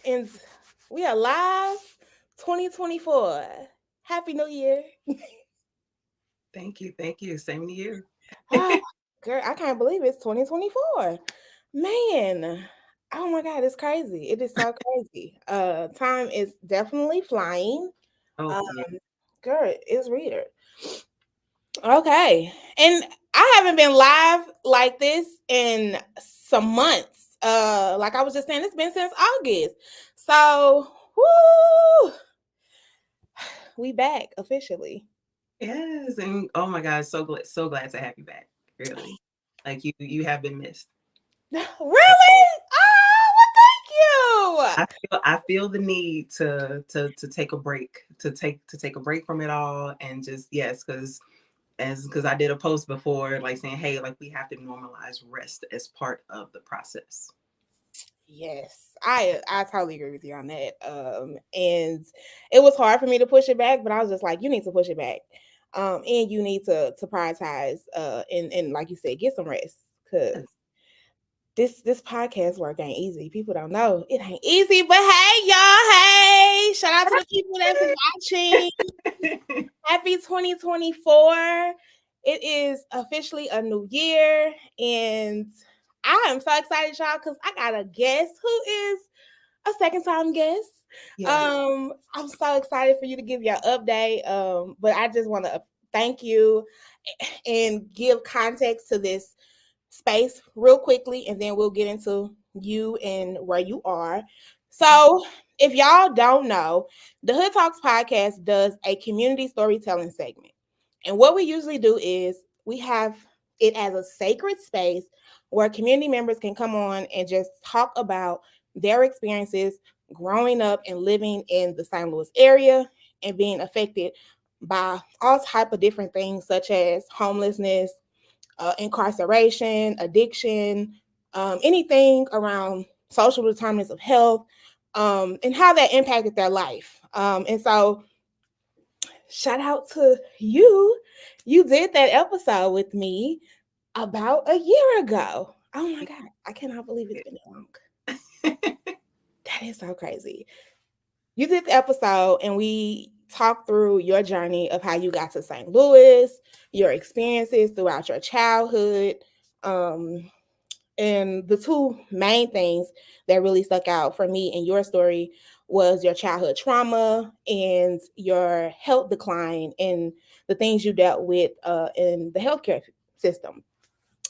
And we are live 2024. Happy New Year. Thank you. Thank you. Same to you. Oh, girl, I can't believe it's 2024. Man. Oh my God, it's crazy. It is so crazy. Time is definitely flying. Oh, Um, yeah. girl, it's weird. Okay. And I haven't been live like this in some months. Like I was just saying, it's been since August. So, woo, we back officially. Yes. And oh my God, so glad to have you back. Really. Like you have been missed. Really? Oh, well, thank I feel the need to take a break, to take a break from it all and just yes, because I did a post before like saying, hey, like we have to normalize rest as part of the process. you. Yes, I totally agree with you on that. And it was hard for me to push it back, but I was just like, you need to push it back. And you need to prioritize and like you said, get some rest because this podcast work ain't easy. People don't know it ain't easy, but hey, y'all, hey, shout out to the people that's watching. Happy 2024. It is officially a new year, and I am so excited, y'all, because I got a guest who is a second time guest. Yeah. I'm so excited for you to give your update. But I just want to thank you and give context to this space real quickly, and then we'll get into you and where you are. So, if y'all don't know, the Hood Talks podcast does a community storytelling segment. And what we usually do is we have it as a sacred space where community members can come on and just talk about their experiences growing up and living in the St. Louis area and being affected by all type of different things such as homelessness, incarceration, addiction, anything around social determinants of health, and how that impacted their life. And so, shout out to you. You did that episode with me about a year ago. Oh my God, I cannot believe it's been that long. That is so crazy. You did the episode, and we talked through your journey of how you got to St. Louis, your experiences throughout your childhood. Um, And the two main things that really stuck out for me in your story was your childhood trauma and your health decline and the things you dealt with in the healthcare system.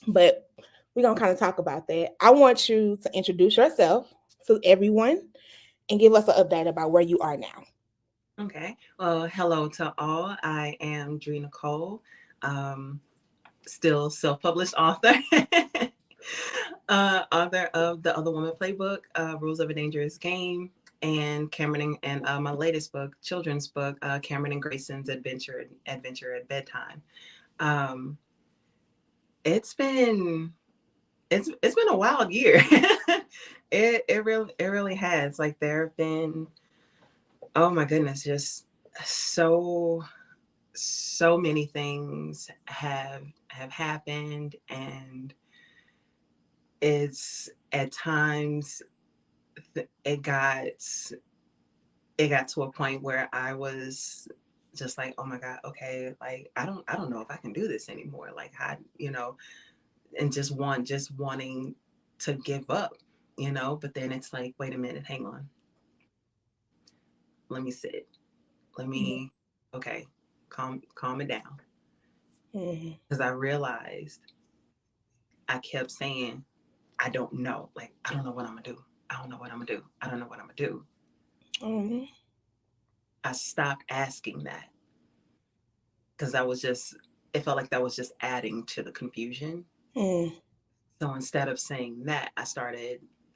But we're going to kind of talk about that. I want you to introduce yourself to everyone and give us an update about where you are now. Okay. Well, hello to all. I am Dree Nicole, um, still self-published author. Author of the Other Woman Playbook, Rules of a Dangerous Game, and my latest book, children's book, Cameron and Grayson's Adventure at Bedtime. Um, it's been it's been a wild year. It really has. Like there have been, oh my goodness, just so many things have happened, and it's at times it got to a point where I was just like, oh my God, okay, like I don't know if I can do this anymore, like how, and just wanting to give up, but then it's like, wait a minute, hang on, let me sit, let Mhm. me, okay, calm it down, Mhm. because I realized I kept saying, I don't know, like I don't know what I'm gonna do, I don't know what I'm gonna do, I don't know what I'm gonna do. Mhm. I stopped asking that because I was just, it felt like that was just adding to the confusion. Mhm. So instead of saying that,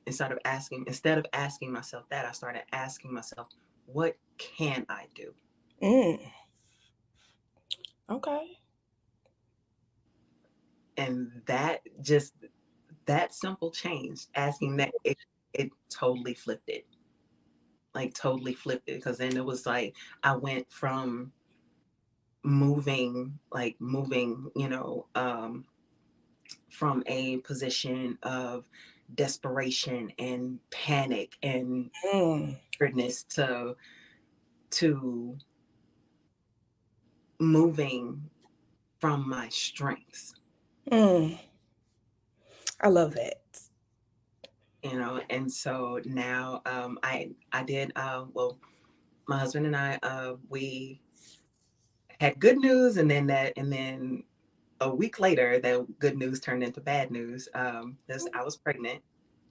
instead of asking myself that, I started asking myself, what can I do? Mhm. Okay. And that simple change, asking that, it totally flipped it. Like totally flipped it. Because then it was like I went from moving, from a position of desperation and panic and Mm, eagerness to moving from my strengths, mm. I love that. and so now I did well, my husband and I we had good news, and then a week later that good news turned into bad news. This I was pregnant,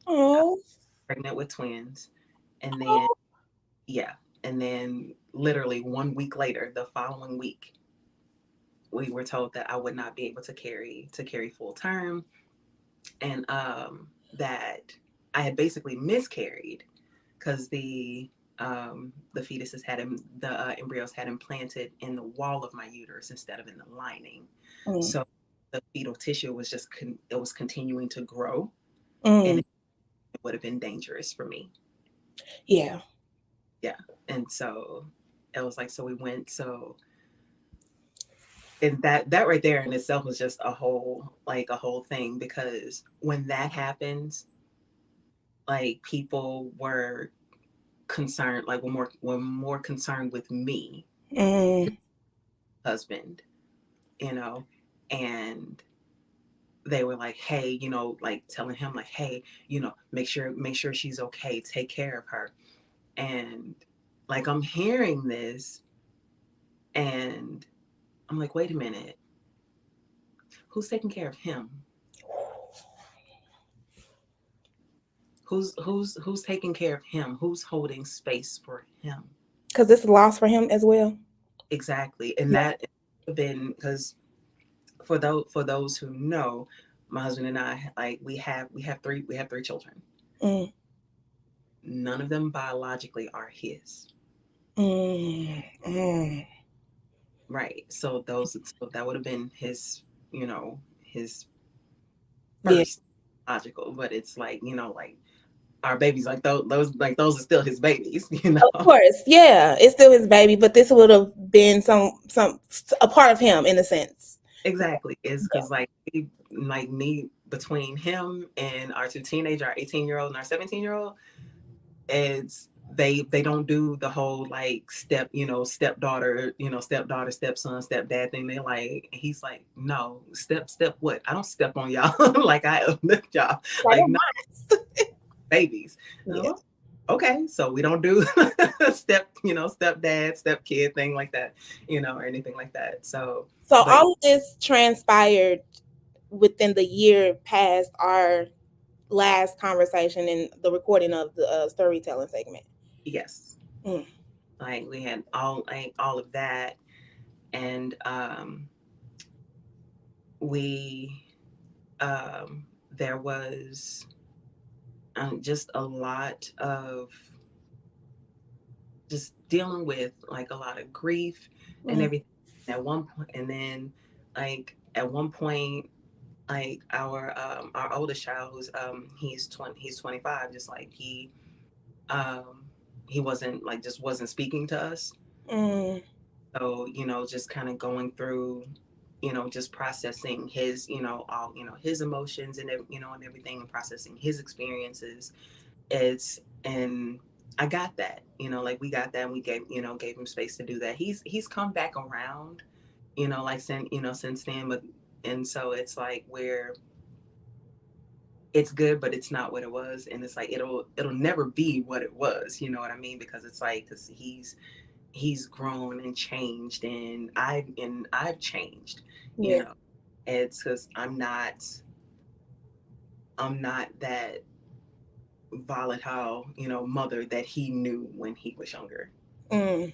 uh, Oh, pregnant with twins, and then oh, yeah, and then literally 1 week later, the following week, we were told that I would not be able to carry full term, and that I had basically miscarried because the fetuses the embryos had implanted in the wall of my uterus instead of in the lining, mm, so the fetal tissue was just it was continuing to grow, and mm. it would have been dangerous for me. Yeah. Yeah, and so it was like, so we went, so and that right there in itself was just a whole thing, because when that happens, like, people were concerned, like, were more concerned with me, Mm, husband, you know and they were like, hey, like, telling him, like, hey, make sure she's okay, take care of her. And, like, I'm hearing this, and I'm like, wait a minute, who's taking care of him? Who's taking care of him? Who's holding space for him? because this is a loss for him as well. Exactly. And Yeah. that have been, because for those who know, my husband and I, like, we have three children. Mm, None of them biologically are his. mm, mm. Right. So that would have been his Yeah. first logical, but it's like, like, our babies, like, those are still his babies, Of course. Yeah. It's still his baby, but this would have been some a part of him in a sense. Exactly. Is Yeah. because, like me, between him and our two teenager, our 18-year-old and our 17-year-old, it's they don't do the whole, like, stepdaughter, stepson, stepdad thing. They like He's like, no, step what? I don't step on y'all like I uplift y'all. Like, Like, oh, no, babies. yeah. Oh, okay, so we don't do stepdad, step kid thing like that, or anything like that. So, So but all of this transpired within the year past our last conversation and the recording of the storytelling segment. yes, Mm, like, we had all of that, and we there was just a lot of just dealing with, like, a lot of grief and mm, everything at one point. And then, like, at one point, like, our oldest child, who's he's 25, just like um he wasn't, like, just wasn't speaking to us. mm, So, just kind of going through, just processing his, all, his emotions, and everything, and processing his experiences. And I got that, like, we got that, and we gave him space to do that. He's come back around, like, since then, but, and so it's like, where it's good, but it's not what it was, and it's like, it'll never be what it was, you know what I mean? Because it's like, because he's grown and changed, and I've changed, you yeah. know. It's because I'm not that volatile, mother that he knew when he was younger. Mm,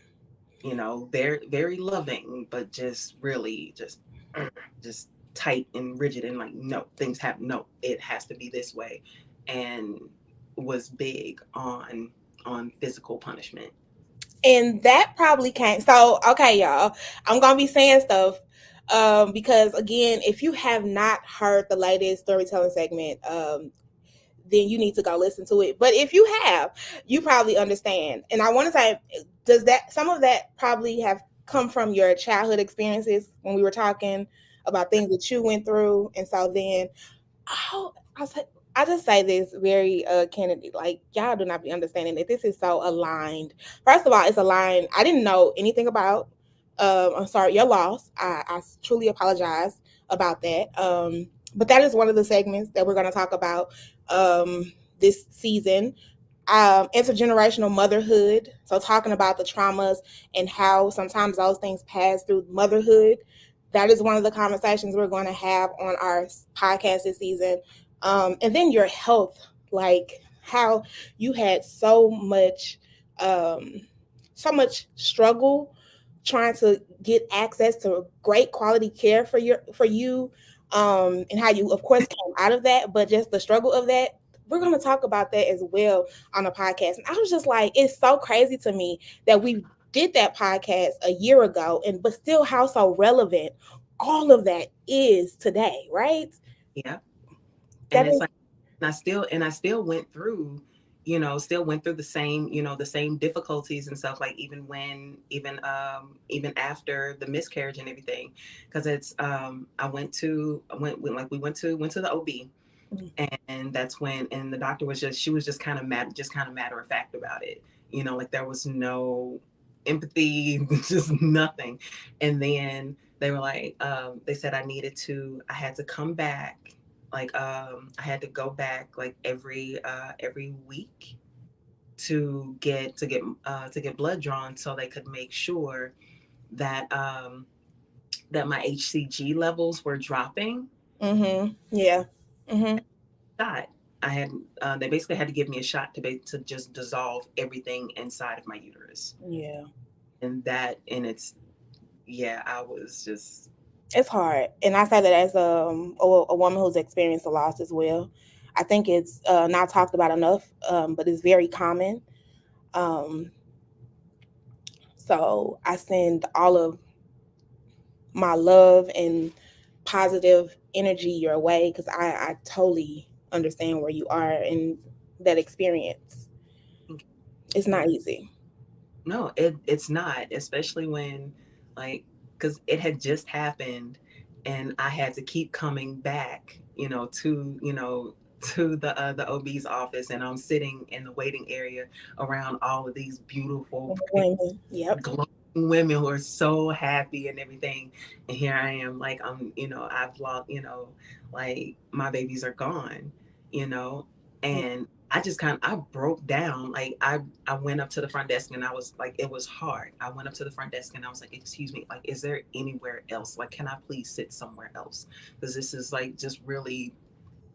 Very, very loving, but just really just tight and rigid, and like, no, things have no, it has to be this way, and was big on physical punishment. and that probably came. So okay, y'all, I'm gonna be saying stuff because again, if you have not heard the latest storytelling segment, then you need to go listen to it. But if you have, you probably understand. And I want to say, does that some of that probably have come from your childhood experiences when we were talking about things that you went through? And so then, oh, I was like, I just say this very candidly, like y'all do not be understanding that this is so aligned. First of all, it's aligned. I didn't know anything about. I'm sorry, your loss. I truly apologize about that. But that is one of the segments that we're going to talk about this season. Intergenerational motherhood. So talking about the traumas and how sometimes those things pass through motherhood. That is one of the conversations we're going to have on our podcast this season. And then your health, like how you had so much struggle trying to get access to great quality care for you, and how you of course came out of that, but just the struggle of that. We're going to talk about that as well on the podcast. And I was just like, it's so crazy to me that we did that podcast a year ago, and but still how so relevant all of that is today, right? Yeah. And That it's is. like, and I still went through, still went through the same, the same difficulties and stuff, like even after the miscarriage and everything. Because it's we went to the OB. And that's when, and the doctor was just, she was just kind of matter of fact about it, like there was no empathy, just nothing. And then they were like, they said I had to come back, like I had to go back like every week to get blood drawn, so they could make sure that that my HCG levels were dropping. Mm-hmm. Yeah. Mm-hmm. Shot. I had They basically had to give me a shot to just dissolve everything inside of my uterus, Yeah. and it's, yeah, I was just, It's hard, and I say that as a woman who's experienced a loss as well. I think it's not talked about enough, but it's very common. Um, so I send all of my love and positive energy your way because I totally understand where you are in that experience. It's not easy. no, it's not, especially when, like, because it had just happened, and I had to keep coming back, to the OB's office, and I'm sitting in the waiting area around all of these beautiful, Women. Yep. glowing women who are so happy and everything. And here I am, like, I've lost, like my babies are gone, you know, Yeah. and I broke down. Like I went up to the front desk, and I was like, it was hard. I went up to the front desk, and I was like, excuse me, like, is there anywhere else? Like, can I please sit somewhere else? Because this is like just really,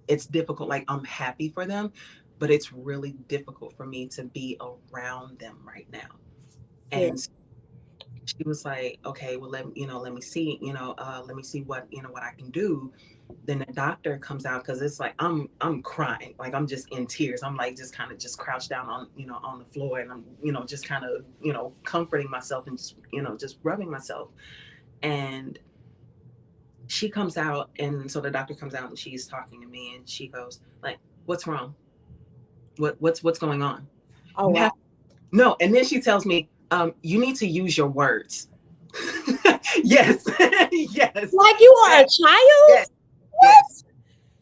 it's difficult. Like, I'm happy for them, but it's really difficult for me to be around them right now. Yeah. And she was like, okay, well, let me see, let me see what I can do. Then the doctor comes out, because it's like I'm crying, like I'm just in tears. I'm like just kind of just crouched down on, on the floor, and I'm, just kind of, comforting myself, and just, just rubbing myself. And she comes out, and so the doctor comes out, and she's talking to me, and she goes like, what's wrong? What's going on? Oh You wow. have no. And then she tells me, you need to use your words. Yes. Yes. Like you are a child? Yes. What? Yes.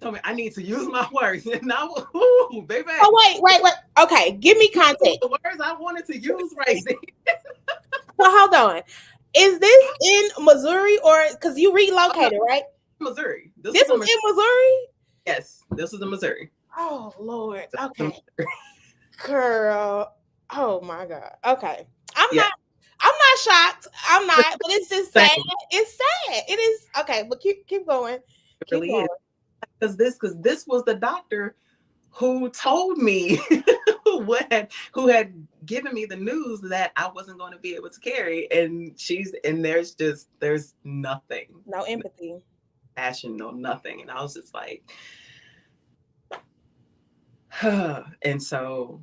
Told me I need to use my words. And I was, ooh, baby. Oh wait. Okay, give me context. The words I wanted to use right there. So hold on. Is this in Missouri or because you Oh, no, relocated, right? Missouri. This This was in was Missouri. in Missouri? Yes, this was in Missouri. Oh Lord. This was in Okay. Missouri. Girl. Oh my God. Okay. I'm Yeah, not I'm not shocked. I'm not, but it's just sad. same. It's sad. It is okay, but keep going. It Keep really going. is. Because this was the doctor who told me, who had given me the news that I wasn't going to be able to carry. And there's nothing, No no empathy. passion, no nothing. And I was just like, and so,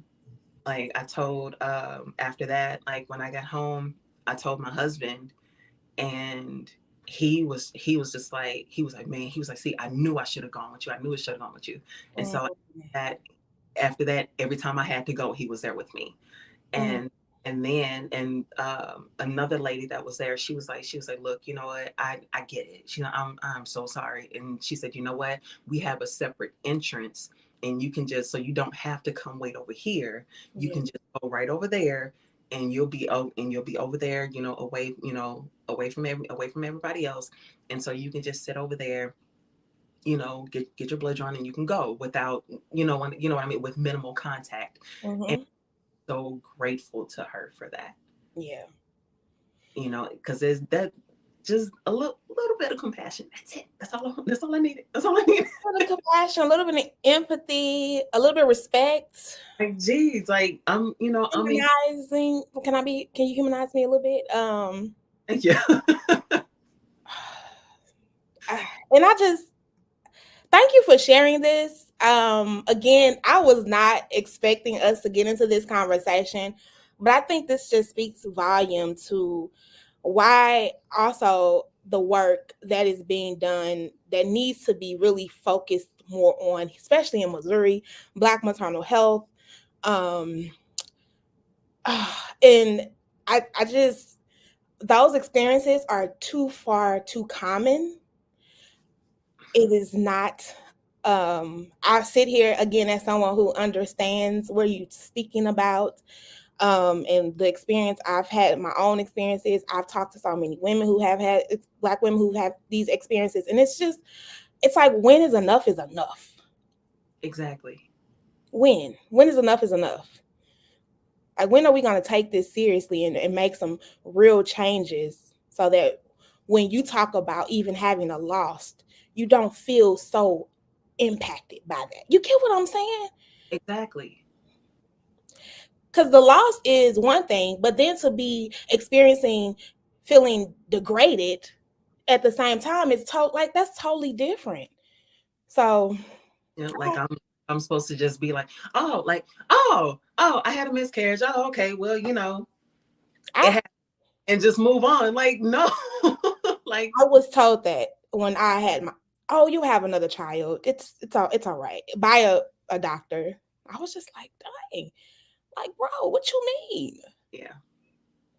like, I told, after that, like when I got home, I told my husband, and he was just like, man, he was like, see, I knew I should have gone with you. I knew I should have gone with you. And so Mm, that after that, every time I had to go, he was there with me. mm, And another lady that was there, she was like, look, you know what, I get it. I'm so sorry. And she said, you know what, we have a separate entrance and you can just, so you don't have to come wait over here. You Yeah. can just go right over there, and you'll be over there, away, away from everybody else. And so you can just sit over there, get your blood drawn, and you can go without, what I mean, with minimal contact. And Mm-hmm. so grateful to her for that, Yeah. because there's that, just a little bit of compassion. That's it. That's all I needed. That's all I needed. A little compassion, a little bit of empathy, a little bit of respect. Like, geez, like I'm in. Humanizing. Can you humanize me a little bit? Yeah. And I just thank you for sharing this. Again, I was not expecting us to get into this conversation, but I think this just speaks volume to why also the work that is being done that needs to be really focused more on, especially in Missouri, Black maternal health. Um, and I just those experiences are too far too common. It is not. I sit here again as someone who understands what you're speaking about, and the experience I've had, my own experiences. I've talked to so many women who have had Black women who have these experiences, and it's like, when is enough is enough? Exactly. When is enough is enough? Like, when are we going to take this seriously and make some real changes so that when you talk about even having a loss, you don't feel so impacted by that? You get what I'm saying? Exactly. Because the loss is one thing, but then to be experiencing feeling degraded at the same time, like that's totally different. So Like I'm supposed to just be like, oh, I had a miscarriage. Oh, okay. Well, it I happened, and just move on. Like, no. Like, I was told that when I had my, oh, you have another child. It's all right. By a doctor. I was just like, dang, like, bro, what you mean? yeah.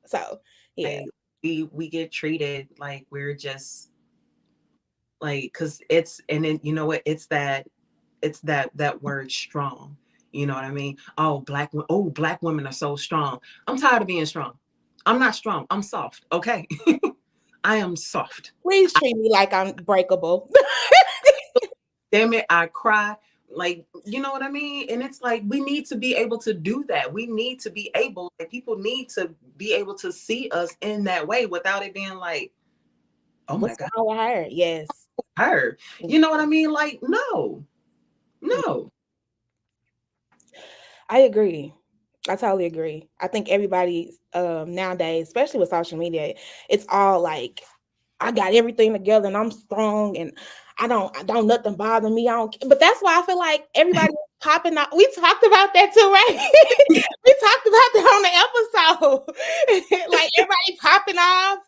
So yeah. Like, we get treated like we're just like, because it's, and then you know what, it's that word strong. You know what I mean? Black women are so strong. I'm tired of being strong. I'm not strong. I'm soft. Okay. I am soft. Please treat me like I'm breakable. Damn it, I cry. Like, you know what I mean? And it's like, we need to be able to do that. We need to be able, like, people need to be able to see us in that way without it being like, oh my What's God, wrong with her? Yes. her. You know what I mean? Like, no, no. I agree. I totally agree. I think everybody nowadays, especially with social media, it's all like, I got everything together and I'm strong and I don't nothing bother me. I don't, but that's why I feel like everybody popping out. We talked about that too, right? We talked about that on the episode. Like, everybody popping off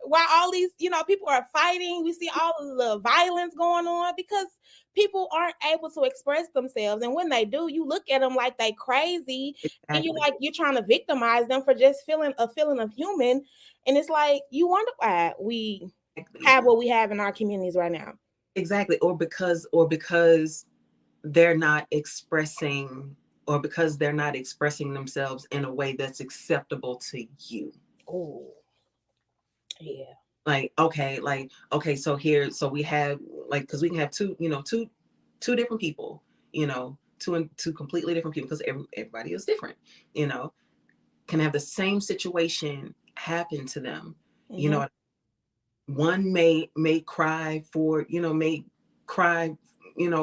while all these, people are fighting. We see all of the violence going on because people aren't able to express themselves. And when they do, you look at them like they crazy, and Exactly. you're trying to victimize them for just feeling a feeling of human. And it's like, you wonder why we Exactly. have what we have in our communities right now. Exactly. Or because they're not expressing, or because they're not expressing themselves in a way that's acceptable to you. Oh, yeah. Like, okay, so we have, like, because we can have two different people, two completely different people, because everybody is different, you know can have the same situation happen to them. you Mm-hmm. know One may cry for, may cry,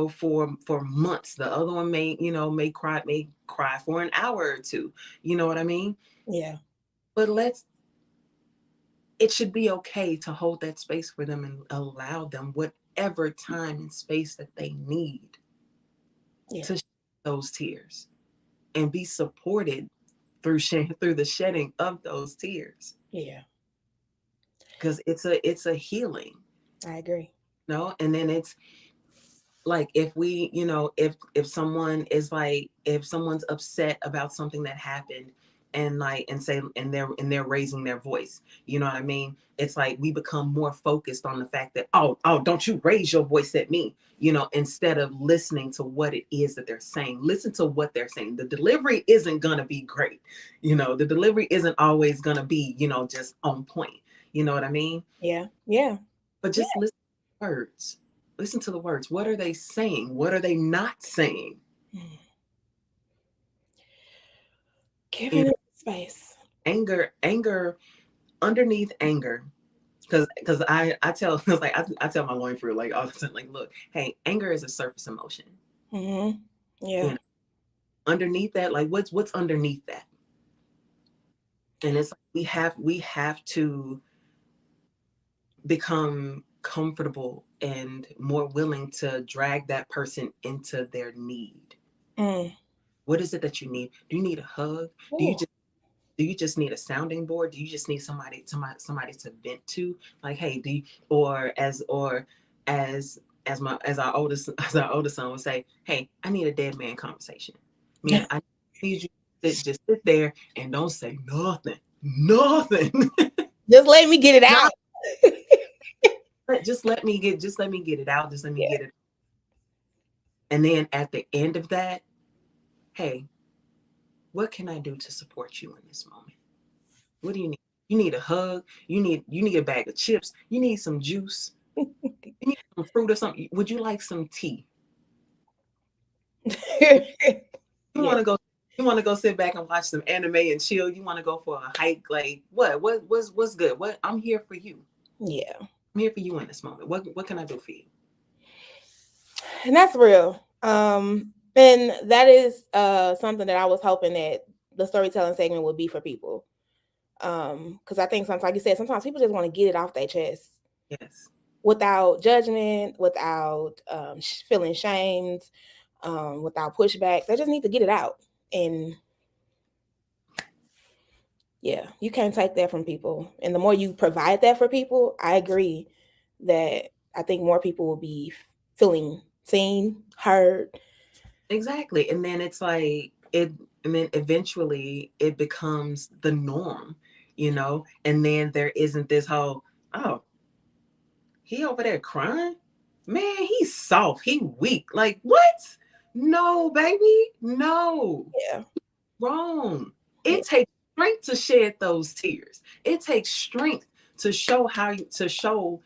for months. The other one may cry for an hour or two. You know what I mean? Yeah. But it should be okay to hold that space for them and allow them whatever time and space that they need Yeah. to shed those tears, and be supported through the shedding of those tears, Yeah. because it's a healing. I agree. And then it's like, if if someone's upset about something that happened, and like and say and they're raising their voice. You know what I mean? It's like we become more focused on the fact that, oh, don't you raise your voice at me, instead of listening to what it is that they're saying. Listen to what they're saying. The delivery isn't gonna be great. The delivery isn't always gonna be, just on point. You know what I mean? Yeah. Yeah. But Yeah. just listen to the words. Listen to the words. What are they saying? What are they not saying? Mm. Giving And it space. anger, underneath anger, because I tell it's like I tell my lawyer for like all the time, like, look, hey, anger is a surface emotion. Mm-hmm. You Yeah. know, underneath that, like what's underneath that? And it's like we have to become comfortable and more willing to drag that person into their need. Mm. What is it that you need? Do you need a hug? Do you Ooh. just do you just need a sounding board? Do you just need somebody to vent to? Like, hey, as our oldest as our oldest son would say, hey, I need a dead man conversation. Meaning I need you to just sit there and don't say nothing. Nothing. Just let me get it out. Just let me get it out. Just let me Yeah. get it. And then at the end of that, hey, what can I do to support you in this moment? What do you need? You need a hug. You need a bag of chips. You need some juice. You need some fruit or something. Would you like some tea? You Yeah. want to go? You want to go sit back and watch some anime and chill? You want to go for a hike? Like what? What's good? What? I'm here for you. Yeah. I'm here for you in this moment. What can I do for you? And that's real. And that is something that I was hoping that the storytelling segment would be for people. Because I think sometimes, like you said, sometimes people just want to get it off their chest Yes. without judgment, without feeling shamed, without pushback. They just need to get it out. And yeah, you can't take that from people. And the more you provide that for people, I agree that I think more people will be feeling seen, heard. Exactly. And then it's like it. And then eventually it becomes the norm, And then there isn't this whole, oh, he over there crying? Man, he's soft. He weak. Like, what? No, baby. No. Yeah. Wrong. Yeah. It takes strength to shed those tears. It takes strength to show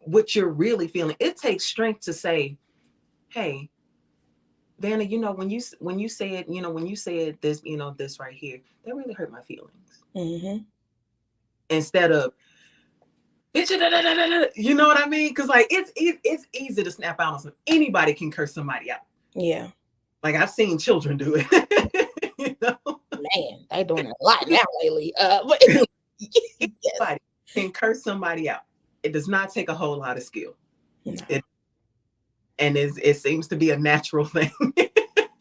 what you're really feeling. It takes strength to say, hey, Vanna, when you said this, this right here, that really hurt my feelings. Mm-hmm. Instead of, you know what I mean? Because like it's easy to snap out on some. Anybody can curse somebody out. Yeah. Like I've seen children do it. you know, Man, they doing it a lot now lately. But yes. anybody can curse somebody out. It does not take a whole lot of skill. No. And it seems to be a natural thing.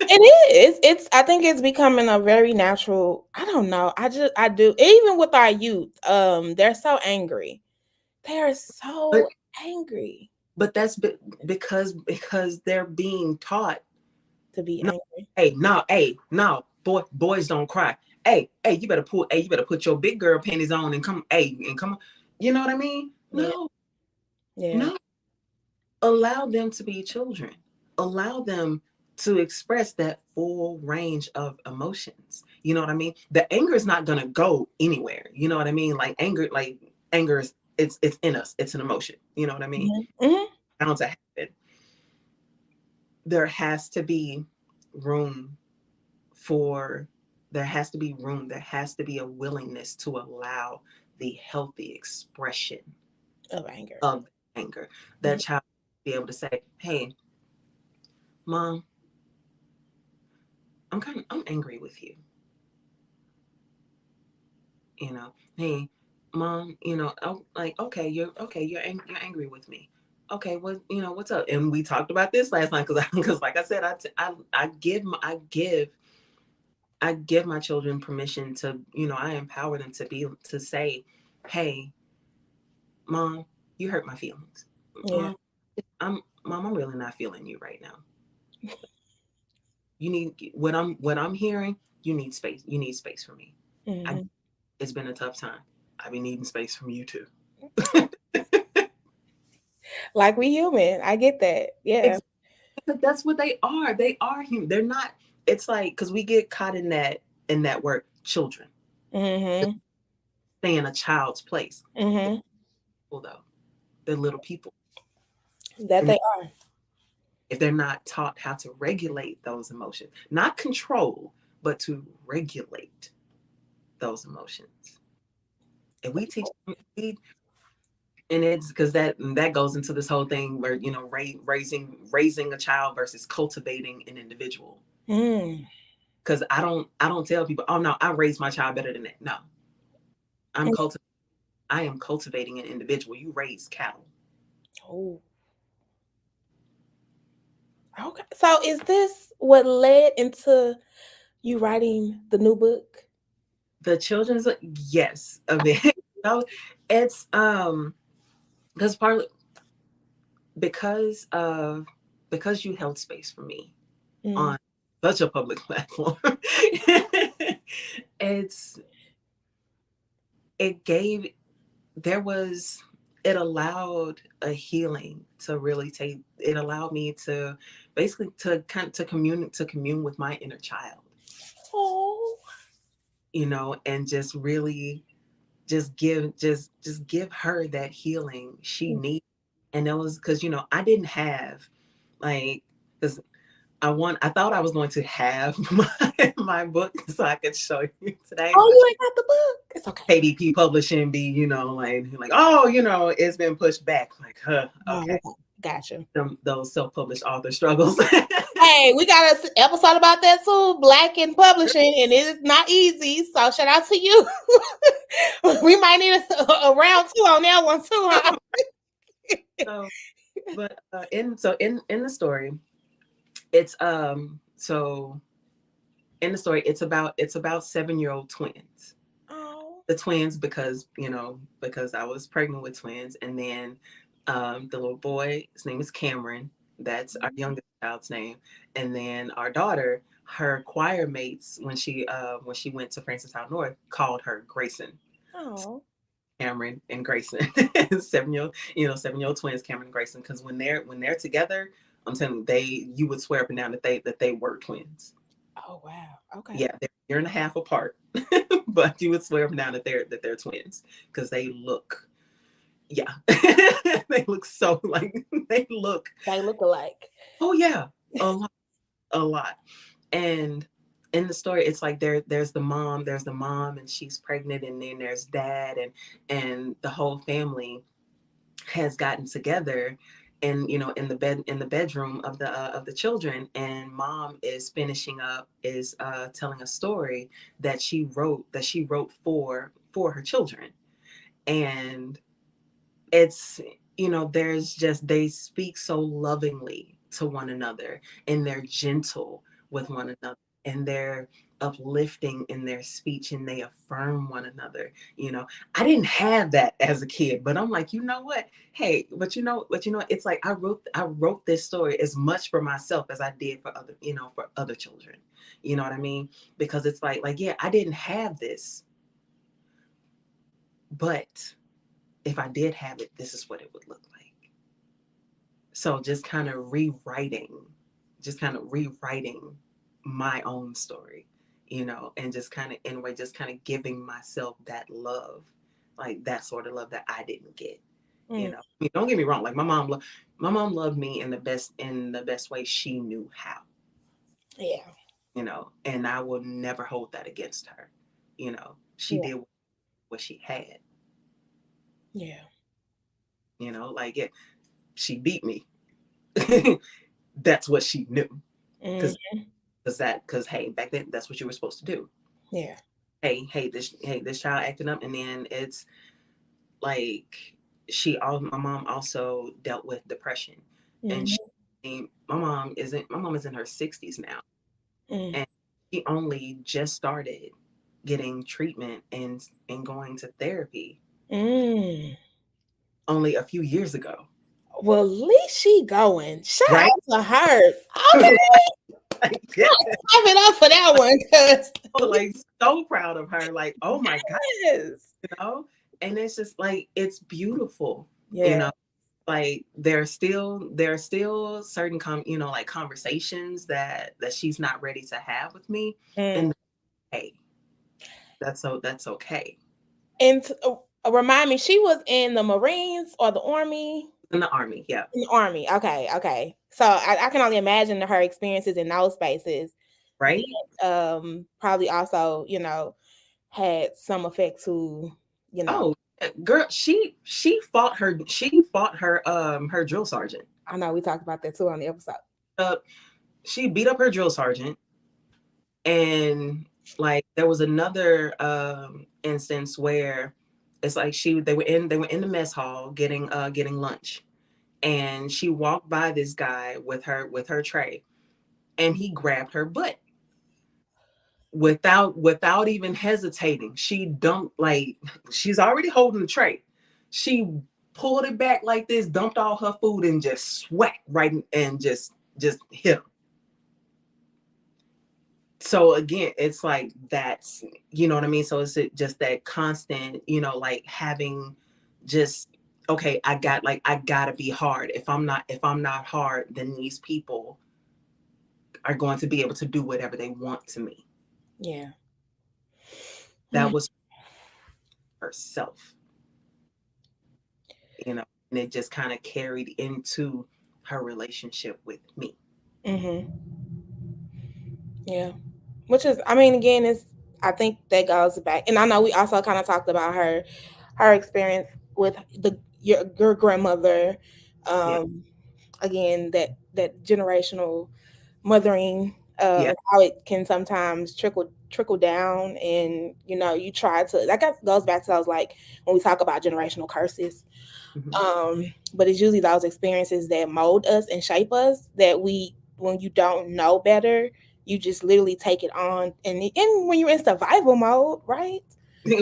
It is. It's. I think it's becoming a very natural. I don't know. I do. Even with our youth, they're so angry. They are but so angry but that's because they're being taught. to be No, angry. hey, no, boys don't cry. You better put your big girl panties on and come on. You know what I mean? Yeah. No, Yeah. no. Allow them to be children. Allow them to express that full range of emotions. You know what I mean? The anger is not gonna go anywhere. You know what I mean? Like anger is it's in us. It's an emotion. You know what I mean? Mm-hmm. Mm-hmm. Bound to happen. There has to be room for there has to be a willingness to allow the healthy expression Of anger. of anger. Mm-hmm. That child be able to say, hey, mom, I'm angry with you. Hey, mom, like, okay, you're angry with me. Okay, what's up? And we talked about this last night because like I said, I give my children permission to, I empower them to say, hey, mom, you hurt my feelings. Yeah. Mom, I'm really not feeling you right now. You need what I'm hearing. You need space. You need space for me. I, Mm-hmm. it's been a tough time. I've been needing space from you too. Like we human. I get that. Yeah. Exactly. That's what they are. They are human. They're not. It's like because we get caught in that word children. Mm-hmm. Stay in a child's place. Mm-hmm. Well, though they're little people, That and they are. if they're not taught how to regulate those emotions, not control, but to regulate those emotions, if we teach them, and it's because that goes into this whole thing where raising a child versus cultivating an individual. Mm. Because I don't tell people, oh no, I raised my child better than that. No, I'm Mm. cultivating. I am cultivating an individual. You raise cattle. Oh. Okay. So is this what led into you writing the new book? The children's, yes, I mean, no, it's because partly because of because you held space for me Mm. on such a public platform. it's it gave there was it allowed a healing to really take it allowed me to basically to commune with my inner child, Oh. and just really just give her that healing she needs. And that was because I didn't have, like, because I thought I was going to have my book so I could show you today, Oh, but you ain't got the book. It's okay. KDP Publishing be, like, oh, it's been pushed back. Like, Oh, okay. okay. Gotcha. Those self-published author struggles. Hey, we got an episode about that too, Black in publishing, and it is not easy. So shout out to you. We might need a round two on that one too, huh? so, but in the story, it's so in the story, it's about 7-year-old twins. Oh. The twins because I was pregnant with twins, and then the little boy, his name is Cameron. That's our youngest child's name, and then our daughter, her choir mates when she went to Francis Howard North called her Grayson. Oh. Cameron and Grayson, 7-year old twins, Cameron and Grayson. Because when they're together, I'm telling you, you would swear up and down that they were twins. Oh wow. Okay. Yeah, they're a year and a half apart, but you would swear up and down that they're twins because they look, yeah, they look so like they look. They look alike. Oh yeah, a lot. And in the story, it's like there's the mom, and she's pregnant, and then there's dad, and the whole family has gotten together, and in the bedroom of the children, and mom is finishing up is telling a story that she wrote for her children. And it's there's just they speak so lovingly to one another, and they're gentle with one another, and they're uplifting in their speech, and they affirm one another. I didn't have that as a kid, but I'm like, you know what, hey, but it's like I wrote this story as much for myself as I did for other children. You know what I mean? Because it's like yeah, I didn't have this, but if I did have it, this is what it would look like. So just kind of rewriting my own story, and just kind of in a way, just kind of giving myself that love, like that sort of love that I didn't get. Mm. I mean, don't get me wrong. Like my mom loved me in the best way she knew how. Yeah. And I will never hold that against her. She Yeah. did what she had. Yeah. Like she beat me. That's what she knew. Mm. Because hey, back then that's what you were supposed to do. Yeah. Hey, this child acting up, and then it's like my mom also dealt with depression, and Mm. my mom is in her 60s now, Mm. and she only just started getting treatment and going to therapy Mm. only a few years ago, Well, at least she going. Shout right? out to her. Okay, Like, yeah. clap it up for that one, cause like so proud of her. Like, oh my God, Yes. you know? And it's just like it's beautiful, you Yeah. know. Like there are still certain like conversations that she's not ready to have with me. Mm. And hey, that's okay. And remind me, she was in the Marines or the Army? In the Army, yeah. In the Army. Okay, okay. So I can only imagine her experiences in those spaces Right. that probably also, had some effect to, Oh, girl, she fought her drill sergeant. I know we talked about that too on the episode. uh she beat up her drill sergeant. And like there was another instance where it's like they were in the mess hall getting lunch, and she walked by this guy with her tray, and he grabbed her butt without even hesitating. She dumped, like, she's already holding the tray. She pulled it back like this, dumped all her food, and just sweat right, and just hit him. So again, it's like that's, you know what I mean? So it's just that constant, like having just, okay, I gotta be hard. If I'm not hard, then these people are going to be able to do whatever they want to me. Yeah. That was herself, and it just kind of carried into her relationship with me. Mm-hmm. Yeah. Which is, I mean, again, I think that goes back, and I know we also kind of talked about her experience with your grandmother. Yeah. Again, that generational mothering, Yeah. and how it can sometimes trickle down, and you try to, goes back to those, like, when we talk about generational curses. Mhm. But it's usually those experiences that mold us and shape us, that when you don't know better, you just literally take it on, and when you're in survival mode, right?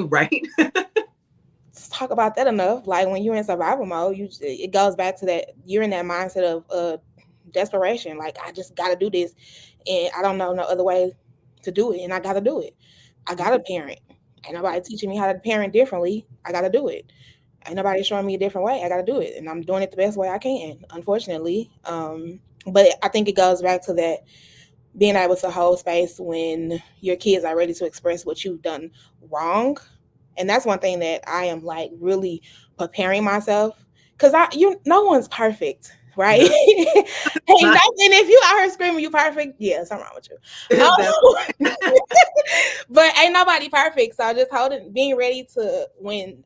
Right. Let's talk about that enough. Like, when you're in survival mode, it goes back to that, you're in that mindset of desperation. Like, I just got to do this, and I don't know no other way to do it, and I got to do it. I got to parent. Ain't nobody teaching me how to parent differently. I got to do it. Ain't nobody showing me a different way. I got to do it, and I'm doing it the best way I can, unfortunately. But I think it goes back to that, being able to hold space when your kids are ready to express what you've done wrong. And that's one thing that I am, like, really preparing myself, because no one's perfect, right? No, not And if you out here screaming you perfect, yeah, something wrong with you. that. But ain't nobody perfect. So just being ready to, when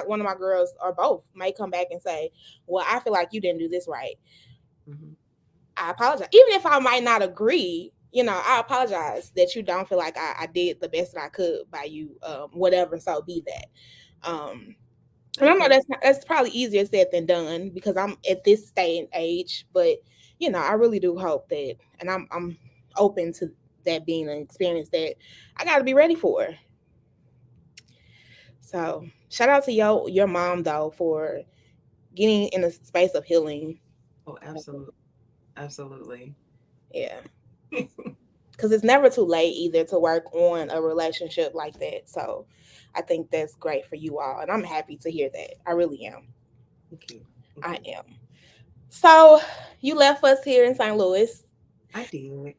one of my girls, or both, may come back and say, well, I feel like you didn't do this right. Mhm. I apologize. Even if I might not agree, I apologize that you don't feel like I did the best that I could by you, whatever. So be that. And I know Okay. that's probably easier said than done, because I'm at this stage and age, but I really do hope that, and I'm open to that being an experience that I got to be ready for. So shout out to your mom, though, for getting in a space of healing. Oh, absolutely. Absolutely. Yeah. Because it's never too late either to work on a relationship like that. So I think that's great for you all, and I'm happy to hear that. I really am. Thank you. Thank I you. am. So you left us here in St. Louis. I did.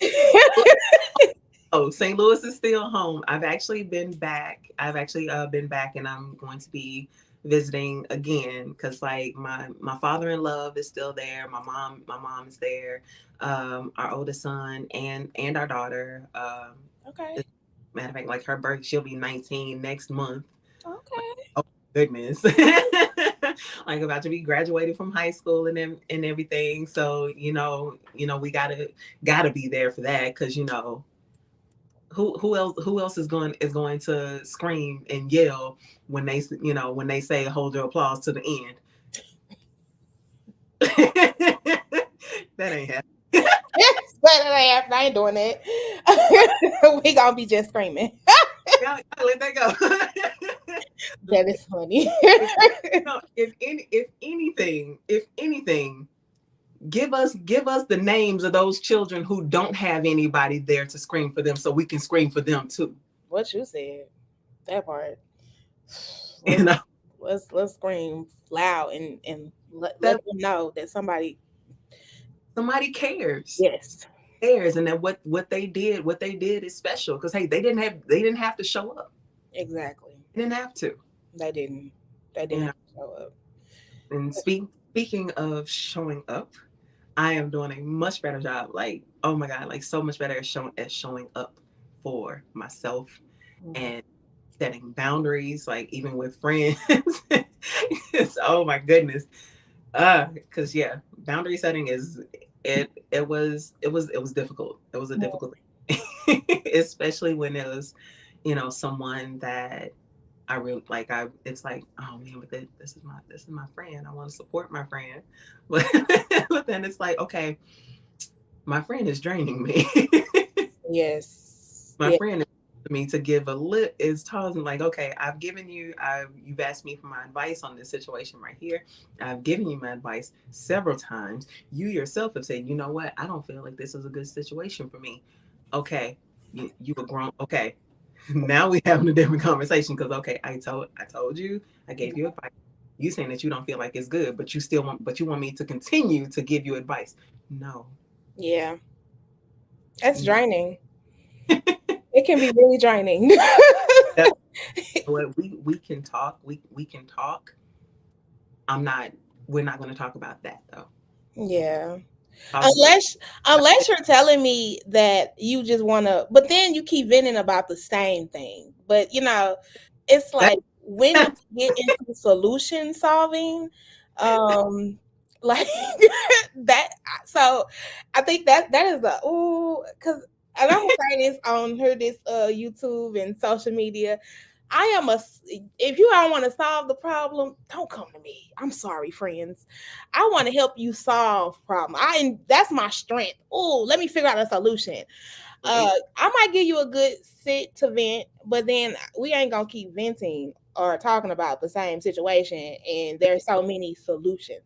Oh, St. Louis is still home. I've actually been back. I've actually been back, and I'm going to be visiting again, because like my father in love is still there. My mom is there. Our oldest son and our daughter. Okay. Matter of fact, like her birth, she'll be 19 next month. Okay. Oh goodness. Like about to be graduated from high school and everything. So, we gotta be there for that, because who else is going to scream and yell when they say hold your applause to the end. That ain't happening. I ain't doing that. We gonna be just screaming. Y'all let that go. That is funny. No, if anything, give us the names of those children who don't have anybody there to scream for them, so we can scream for them too. What you said, that part. You Let's know let's scream loud and let that them know that somebody. somebody cares, Yes, and that what they did is special, because hey, they didn't have to show up. exactly. They didn't have to. They didn't. They You didn't know. have to show up. And speaking of showing up, I am doing a much better job. Like, oh my God, like so much better at showing up for myself Mhm. and setting boundaries, like even with friends. Oh my goodness. Because yeah, boundary setting is it was difficult. It was a difficult thing. Especially when it was, someone that I really like. It's like, oh man, but this is my friend. I want to support my friend, but but then it's like, okay, my friend is draining me. Yes. My Yeah. friend is me to give a lip is telling like, okay, you've asked me for my advice on this situation right here. I've given you my advice several times. You yourself have said, you know what, I don't feel like this is a good situation for me. Okay, you were grown. Okay, now we having a different conversation, because okay, I told you, I gave you advice. You saying that you don't feel like it's good, but you want me to continue to give you advice. No, Yeah. That's no. draining. It can be really draining. That, what we can talk, we can talk. I'm not. We're not going to talk about that though. Yeah. Talk about Unless you're telling me that you just want to, but then you keep venting about the same thing. But it's that. like when do we get into solution solving? Um like that. So I think that is a ooh, because, and I'm gonna say this on this YouTube and social media. I am a. If you don't want to solve the problem, don't come to me. I'm sorry, friends. I want to help you solve problem. And that's my strength. Oh, let me figure out a solution. Right. I might give you a good sit to vent, but then we ain't gonna keep venting or talking about the same situation. And there's so many solutions.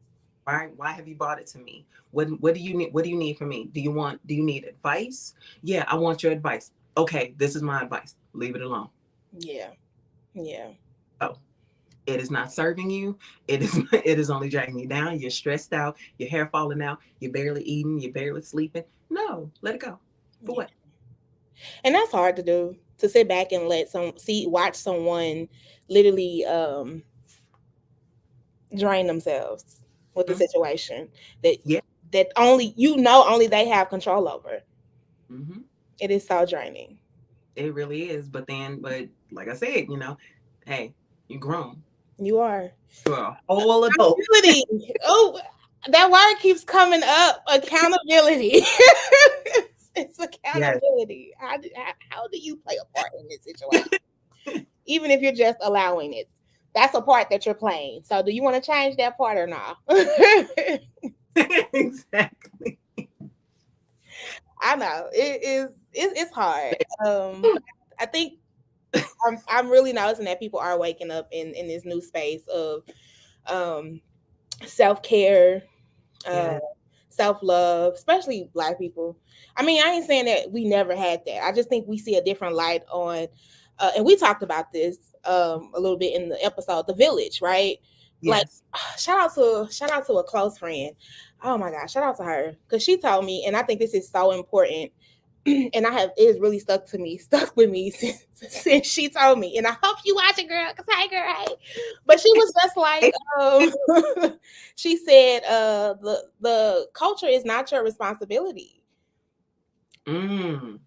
Why have you brought it to me? What do you need? What do you need from me? Do you need advice? Yeah, I want your advice. Okay, this is my advice. Leave it alone. Yeah, yeah, Oh, it is not serving you. It is it is only dragging you down. You're stressed out. Your hair falling out. You're barely eating. You're barely sleeping. No, let it go. For yeah. what? And that's hard to do, to sit back and watch someone literally drain themselves with the Hmm. situation that Yeah. only they have control over. Hmm. It is so draining. It really is. But like I said, hey, you're grown. You are. You're a whole adult. Accountability. Oh, that word keeps coming up. Accountability. It's Yes. accountability. How do you play a part in this situation? Even if you're just allowing it. That's a part that you're playing. So do you want to change that part or not? Exactly. I know. It's hard. I think I'm really noticing that people are waking up in this new space of um self-care, uh Yes. self-love, especially Black people. I mean, I ain't saying that we never had that. I just think we see a different light on and we talked about this a little bit in the episode The Village, right? Like Yes. shout out to a close friend. Oh my gosh, shout out to her, because she told me, and I think this is so important. And it has really stuck with me since she told me. And I hope you watch it, girl. Cause hey, girl, hey. But she was just like, she said, the culture is not your responsibility. Mm.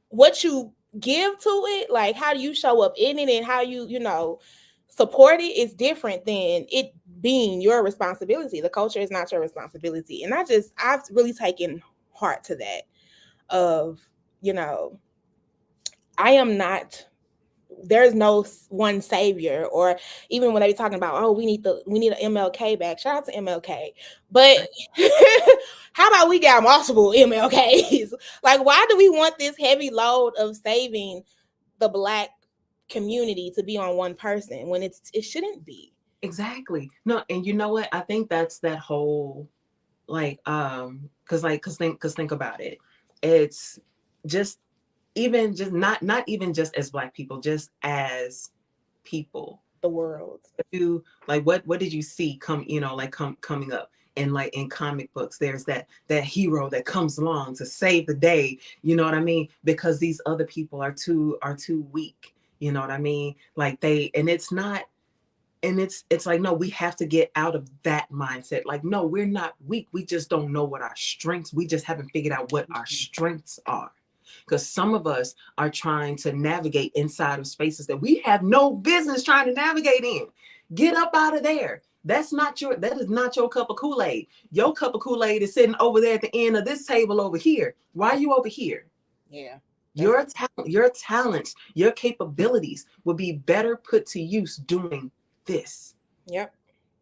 What you give to it, like how you show up in it and how support it, is different than it being your responsibility. The culture is not your responsibility. And I've really taken heart to that of, you know, I am not. There's no one savior, or even when they be talking about, oh, we need an MLK back. Shout out to MLK, but Right. how about we got multiple MLKs? Like, why do we want this heavy load of saving the Black community to be on one person when it shouldn't be? Exactly. No, and you know what? I think that's that whole. because think about it. It's just even just not even just as Black people, just as people. The world. Do like what did you see coming up in like in comic books? There's that hero that comes along to save the day, you know what I mean, because these other people are too weak, you know what I mean, like they, and it's not, and it's like, no, we have to get out of that mindset. Like, no, we're not weak, we just don't know what our strengths, we just haven't figured out what our strengths are, because some of us are trying to navigate inside of spaces that we have no business trying to navigate in. Get up out of there. That is not your cup of Kool-Aid. Your cup of Kool-Aid is sitting over there at the end of this table over here. Why are you over here? Yeah. Your talents, your capabilities would be better put to use doing this. Yep.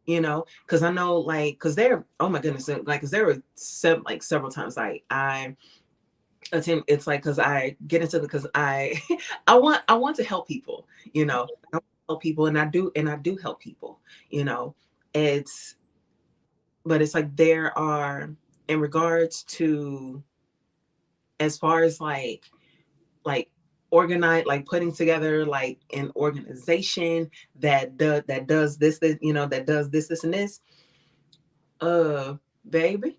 You know, because I know, like, because there, oh my goodness, like, because there were several times I attempt, it's like, because I get into the, because I I want to help people, you know, I want to help people, and I do help people, you know. It's, but it's like there are, in regards to, as far as like organize, like putting together like an organization that does this, you know, that does this and this, baby.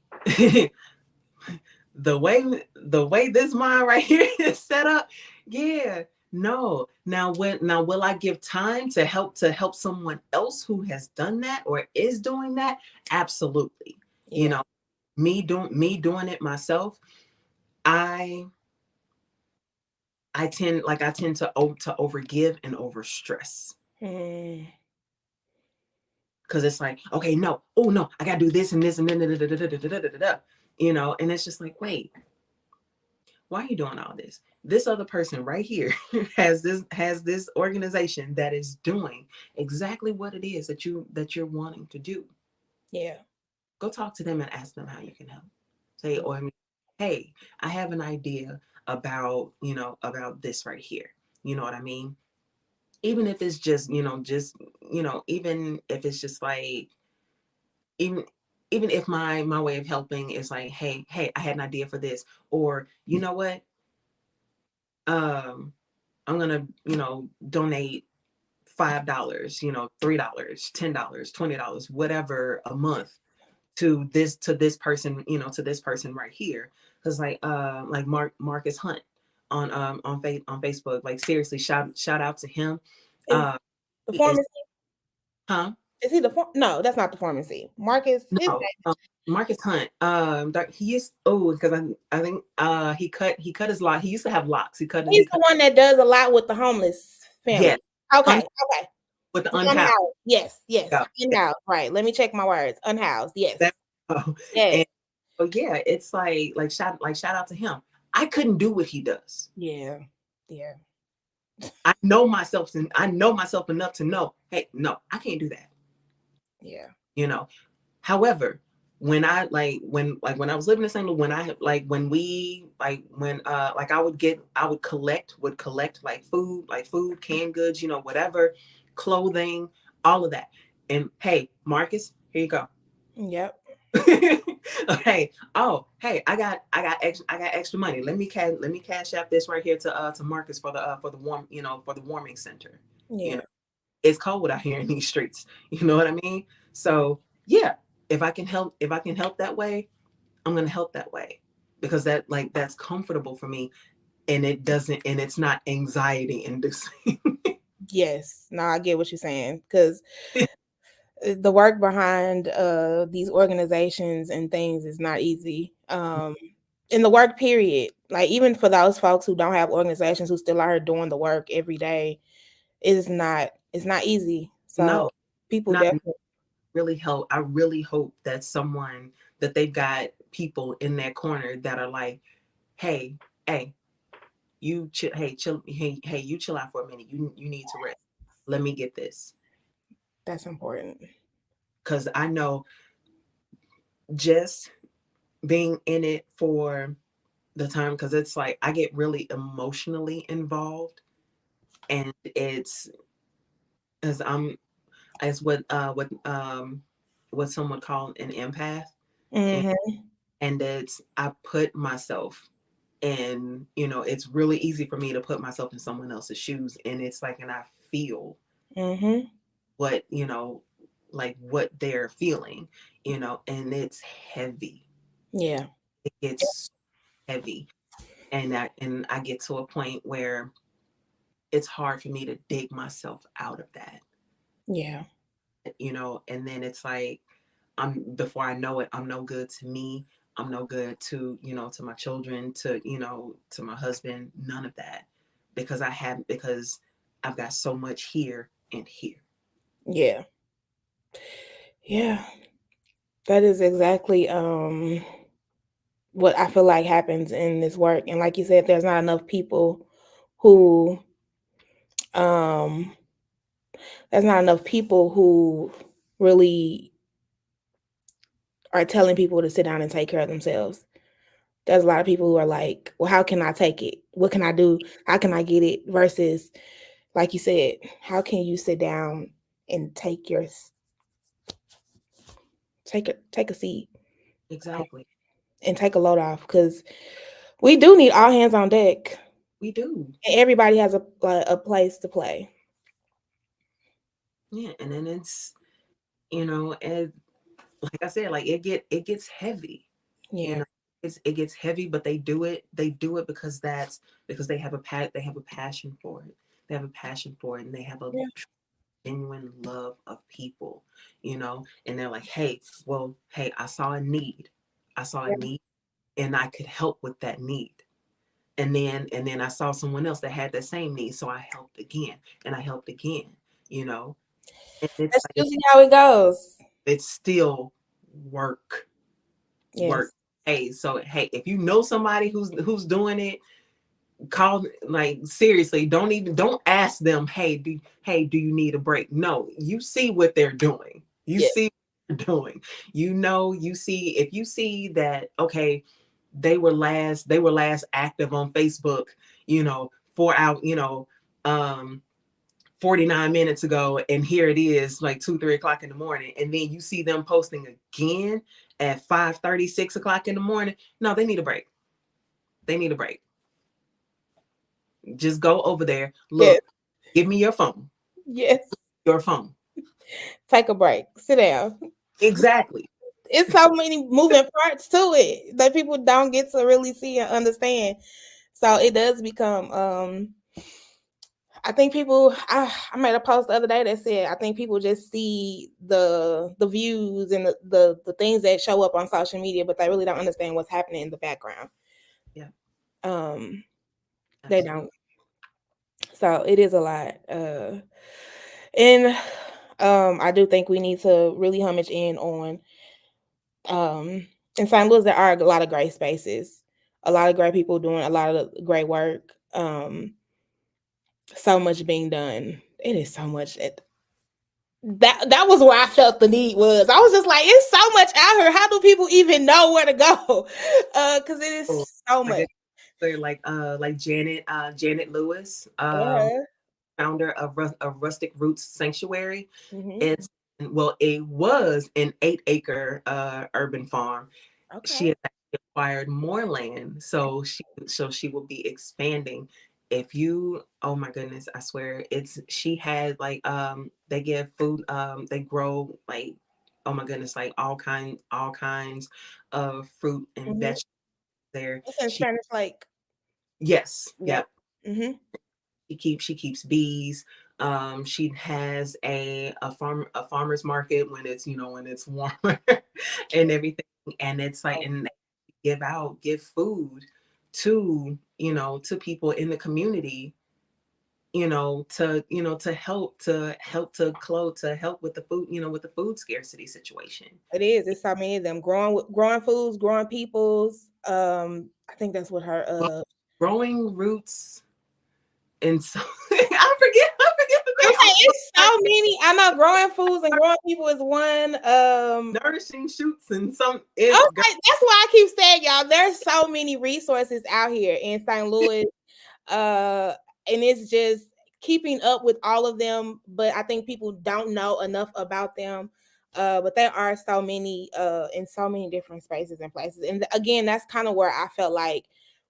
the way this mind right here is set up, yeah, no. Now will I give time to help someone else who has done that or is doing that? Absolutely. You Yeah. know, me doing it myself, I I tend to overgive and overstress, Mm. because it's like, okay, no, oh no, I gotta do this and this and then you know, and it's just like, wait, why are you doing all this? This other person right here has this organization that is doing exactly what it is that you're wanting to do. Yeah. Go talk to them and ask them how you can help. Say, or hey, I have an idea about this right here. You know what I mean? Even if it's just even if it's just like, even even if my way of helping is like, hey, I had an idea for this, or you know what, um I'm gonna, donate $5, $3, $10, $20, whatever a month to this person, to this person right here. Because like Marcus Hunt on Facebook, like seriously, shout out to him. Is the He is, pharmacy? huh? Is he the No, that's not the pharmacy. Marcus, his No, name. Marcus Hunt. He used, because I think he cut his lock. He used to have locks. He He's cut. the one that does a lot with the homeless Yeah, family. Okay, un, okay. with the The unhoused. unhoused. Yes, yes. Yeah, Unhoused. Right. Let me check my words. Unhoused. Yes. that, Yes. and so yeah, it's like shout out to him. I couldn't do what he does. Yeah. Yeah. I know myself enough to know, hey, no, I can't do that. Yeah. You know. However, when I was living in St. Louis, when I like when we when like I would collect like food, canned goods, whatever, clothing, all of that. And hey, Marcus, here you go. Yep. Hey, oh, hey, I got extra money. Let me cash out this right here to Marcus for the warming center. You Yeah. know, it's cold out here in these streets. You know what I mean? So yeah, if I can help that way, I'm gonna help that way, because that's comfortable for me, and it's not anxiety inducing. Yes. No, I get what you're saying. Because the work behind these organizations and things is not easy. In the work period, like even for those folks who don't have organizations who still are doing the work every day, it's not easy. So No, people not definitely. really help. I really hope that they've got people in that corner that are like, hey, hey, you chill, hey, you chill out for a minute. You need to rest. Let me get this. That's important. Because I know, just being in it for the time, because it's like I get really emotionally involved, and it's, as I'm as what some would call an empath. Mm-hmm. And it's I put myself in, it's really easy for me to put myself in someone else's shoes, and it's like, and I feel Mm-hmm. what, like what they're feeling, and it's heavy. Yeah. It gets heavy, and I get to a point where it's hard for me to dig myself out of that, Yeah. and then it's like, before I know it, I'm no good to me. I'm no good to, to my children, to my husband, none of that. Because I've got so much here and here. Yeah. Yeah. That is exactly what I feel like happens in this work. And like you said, there's not enough people who um there's not enough people who really are telling people to sit down and take care of themselves. There's a lot of people who are like, well, how can I take it? What can I do? How can I get it? Versus, like you said, how can you sit down and take a seat Exactly. and take a load off? Because we do need all hands on deck. We do. And everybody has a place to play. Yeah. And then it's, and like I said, like it gets heavy, you Yeah. know, it gets heavy, but they do it because because they have a passion for it. They have a passion for it, and they have a Yeah. genuine love of people, and they're like, hey, well, hey, I saw a need, and I could help with that need. And then I saw someone else that had that same need, so I helped again, and I helped again, you know. And it's That's like usually how it goes. it's still work, work. Yes. Hey, so hey, if you know somebody who's doing it, call, like, seriously, don't ask them, hey, do you need a break? No, you see what they're doing. You Yeah. see what they're doing. You see, if you see that, okay, they were last active on Facebook, 4 out, um 49 minutes ago, and here it is like 2, 3 o'clock in the morning, and then you see them posting again at 5:30, 6 o'clock in the morning. No, they need a break. They need a break. Just go over there. Yes. Look, give me your phone. Yes. Your phone. Take a break. Sit down. Exactly. It's so many moving parts to it that people don't get to really see and understand. So it does become I think people I made a post the other day that said I think people just see the views and the things that show up on social media, but they really don't understand what's happening in the background. Yeah, Um they absolutely. don't. So it is a lot. And I do think we need to really homage in on in St. Louis there are a lot of great spaces, a lot of great people doing a lot of great work. So much being done. It is so much. That was where I felt the need was. I was just like, it's so much out here. How do people even know where to go? Because it Oh, is so my much. goodness. They're like Janet Lewis, Yeah. founder of Rustic Roots Sanctuary. Hmm. It's well, it was an 8-acre urban farm. She Okay. has actually acquired more land, so she will be expanding. If you, oh my goodness, I swear, it's she had like, they give food, they grow, like, oh my goodness, like all kinds of fruit and Hmm. vegetables there. It's in She Spanish Lake. Yes, Yep. yep. Hmm. She keeps bees. She has a farmer's market when it's warmer and everything. And it's like, and they give food to people in the community, to clothe, to help with the food, with the food scarcity situation. It is. It's so many of them growing foods, growing peoples. I think that's what her Well, growing roots, and so I forget the name. okay, it's so many. I know growing foods and growing people is one. Nourishing shoots and some it. Okay, that's why I keep saying, y'all. There's so many resources out here in St. Louis, uh, and it's just keeping up with all of them. But I think people don't know enough about them. But there are so many in so many different spaces and places. And again, that's kind of where I felt like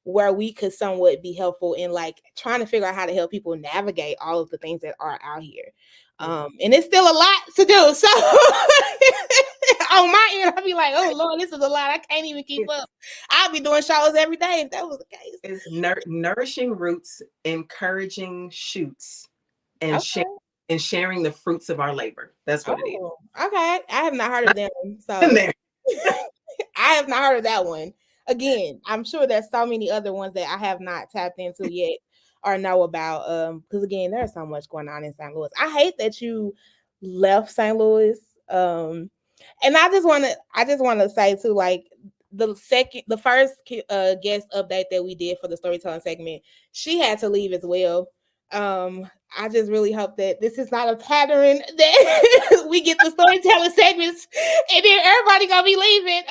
where we could somewhat be helpful in like trying to figure out how to help people navigate all of the things that are out here. And it's still a lot to do. So on my end, I'll be like, oh Lord, this is a lot. I can't even keep up. I'll be doing shows every day if that was the case. It's nourishing roots, encouraging shoots, and Okay. sharing the fruits of our labor. That's what it is. Oh, okay. I have not heard of them. In So there. I have not heard of that one. Again, I'm sure there's so many other ones that I have not tapped into yet or know about. Because again, there's so much going on in St. Louis. I hate that you left St. Louis. And I just want to say too, like the first guest update that we did for the storytelling segment, she had to leave as well. I just really hope that this is not a pattern that we get the storytelling segments and then everybody gonna be leaving.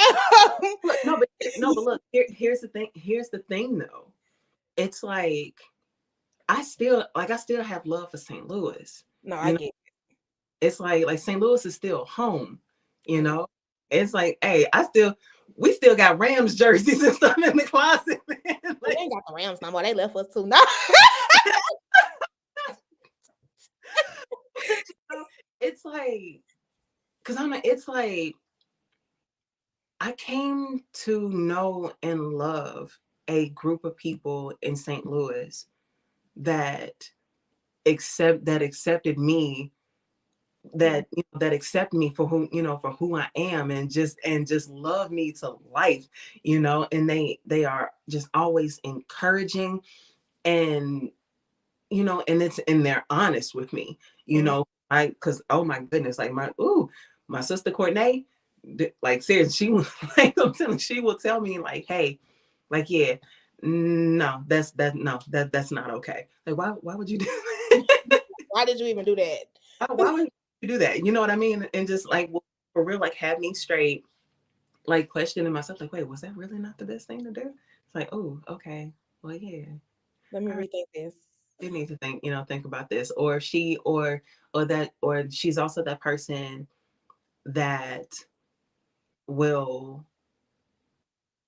But look, here's the thing. Here's the thing, though. It's like I still have love for St. Louis. No, I get it. It's like St. Louis is still home. You know, it's like, hey, we still got Rams jerseys and stuff in the closet. Like, they ain't got the Rams no more. They left us too. No. It's like, it's like I came to know and love a group of people in St. Louis that accepted me, that accept me for who I am, and just love me to life, and they are just always encouraging, and they're honest with me, because oh my goodness, like my sister Courtney, like seriously, she will like she will tell me like, hey, like, yeah, no, that's not okay. Like, why would you do that? Why did you even do that? Why would you do that? You know what I mean? And just like, for real, like, have me straight, like, questioning myself, like, wait, was that really not the best thing to do? It's like, oh, okay, well, yeah, Let me rethink this. you need to think about this. Or she's also that person that will,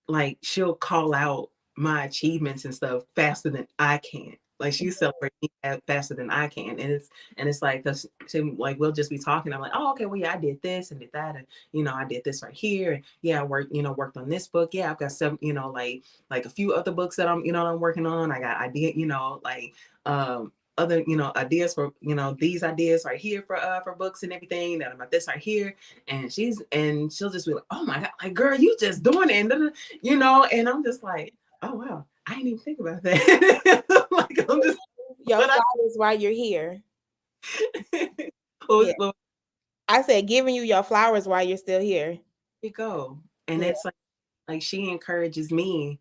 like, she'll call out my achievements and stuff faster than I can. Like, she celebrates me faster than I can, and it's like, cause she, like, we'll just be talking. I'm like, oh, okay, well, yeah, I did this and did that, and I did this right here, and yeah, I worked on this book. Yeah, I've got some, like a few other books that I'm working on. I got idea, like other ideas for these ideas right here for books and everything, that about this right here, and she'll just be like, oh my god, like, girl, you just doing it, and I'm just like, oh wow, I didn't even think about that. Like, I'm just your flowers while you're here. well, Yeah. well, I said giving you your flowers while you're still here. you go, and it's like she encourages me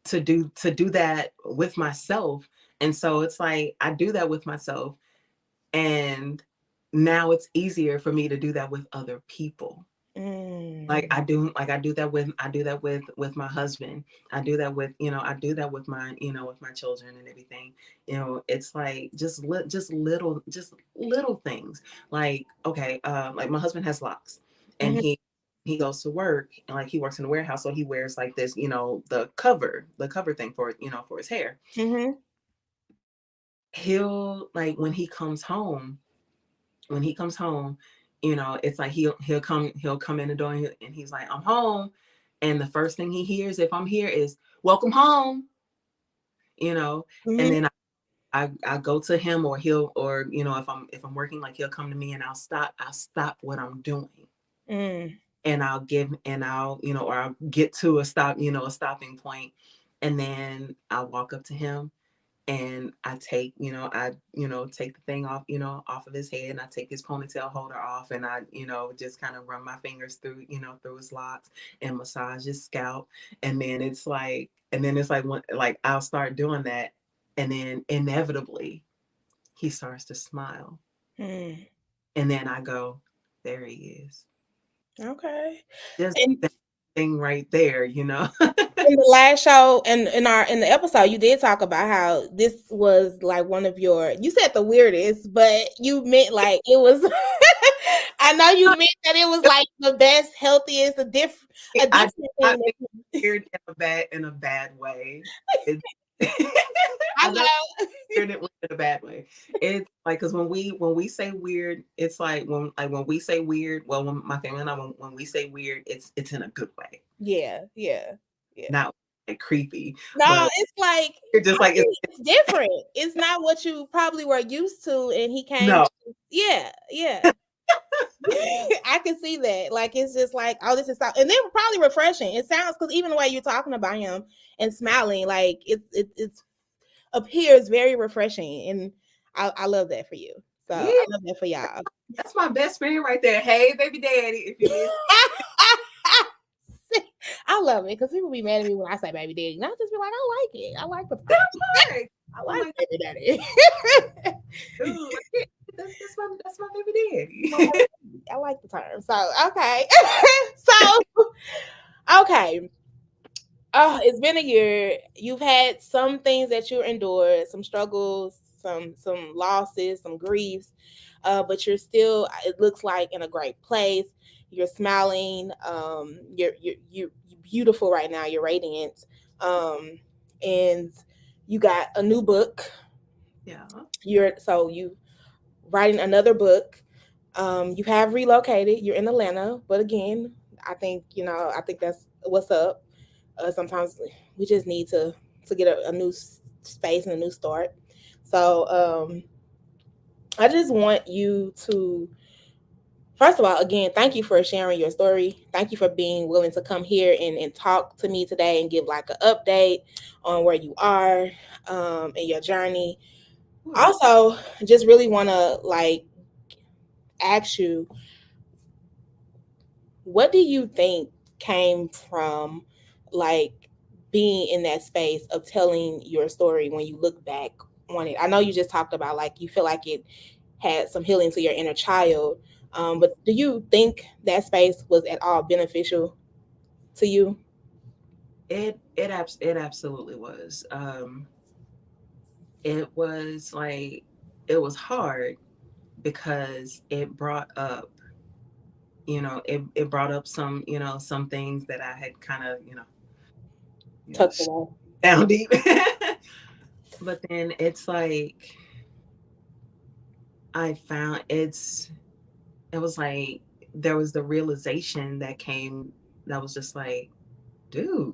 to do that with myself, and so it's like I do that with myself, and now it's easier for me to do that with other people. Like I do that with my husband. I do that with my with my children and everything. It's like just little things. Like, okay, like my husband has locks, and he goes to work, and like he works in a warehouse, so he wears like this, the cover thing for for his hair. Mm-hmm. He'll, like, when he comes home, it's like he'll come in the door, and he's like, I'm home, and the first thing he hears if I'm here is welcome home, Mm-hmm. and then I go to him, or if I'm working, like, he'll come to me, and I'll stop what I'm doing, and I'll or I'll get to a stopping point, and then I'll walk up to him, and I take, take the thing off, off of his head, and I take his ponytail holder off, and I, just kind of run my fingers through, through his locks, and massage his scalp. And then it's like, when, like, I'll start doing that, and then inevitably he starts to smile. And then I go, there he is. Okay. Just that thing right there, In the last show, and in the episode, you did talk about how this was like one of your, you said the weirdest, but you meant like it was I know you meant that it was like the best, healthiest, a I different I thing. think weird in a bad way. It's I I don't know. weird in a bad way. It's like because when we say weird, it's like when we say weird. Well, when my family and I when we say weird, it's in a good way, Yeah, yeah, yeah. not like creepy, No, but it's like it's just I like think it's different. It's not what you probably were used to, and he came. no. Yeah, yeah. I can see that. Like it's just like, oh, this is so, and then probably refreshing. It sounds because even the way you're talking about him and smiling, like it appears very refreshing, and I love that for you. So Yeah, I love that for y'all. that's my best friend right there. Hey, baby daddy, if you listen. I love it because people be mad at me when I say baby daddy, and I just be like, I like it. I like the Right. I I'm like like, baby daddy. dude, like, yeah, that's my baby daddy. I like the term. So okay. So okay. Oh, it's been a year. You've had some things that you endured, some struggles, some losses, some griefs, but you're still. It looks like in a great place. You're smiling. You're beautiful right now. You're radiant. And you got a new book. Yeah. You writing another book. You have relocated. You're in Atlanta, but again, I think that's what's up. Sometimes we just need to get a new space and a new start. So I just want you to, first of all, again, thank you for sharing your story. Thank you for being willing to come here and talk to me today and give like an update on where you are in your journey. Sure. Also, just really want to like ask you, what do you think came from like being in that space of telling your story when you look back on it? I know you just talked about like you feel like it had some healing to your inner child, but do you think that space was at all beneficial to you? It absolutely was. It was like it was hard because it brought up, it brought up some, some things that I had kind of, Tucked away. down deep. But then it's like I found it was like there was the realization that came that was just like, dude,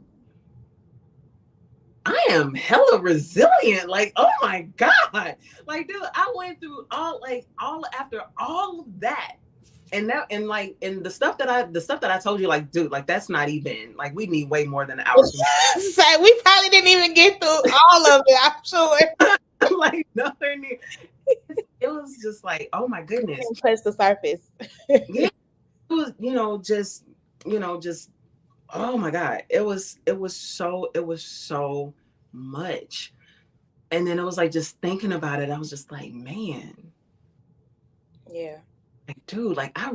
I am hella resilient. Like, oh my God. Like, dude, I went through all after all of that. And the stuff that I told you, like, dude, like that's not even like we need way more than an hour. So we probably didn't even get through all of it, I'm sure. Like nothing. It was just like, oh my goodness. Touch the surface. Yeah. It was, just oh my God. It was so much. And then it was like just thinking about it, I was just like, man, Yeah, like, dude, like I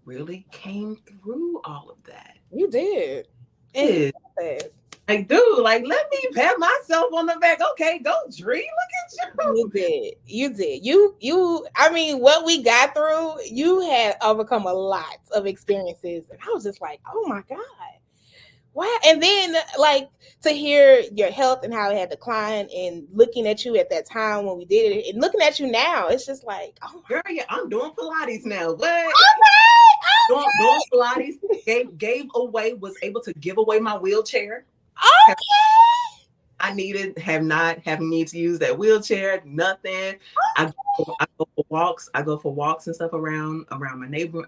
really came through all of that. you did. And you Yeah. got that. Like, dude, like let me pat myself on the back. Okay, go Dree. Look at You you. did. You did. I mean, what we got through, you had overcome a lot of experiences. And I was just like, oh my God. Wow. And then like to hear your health and how it had declined and looking at you at that time when we did it and looking at you now, it's just like, oh my Girl, yeah, I'm doing Pilates now. What? God. Doing Pilates. Gave away, was able to give away my wheelchair. Okay. Having need to use that wheelchair, nothing. I go for walks. I go for walks and stuff around my neighborhood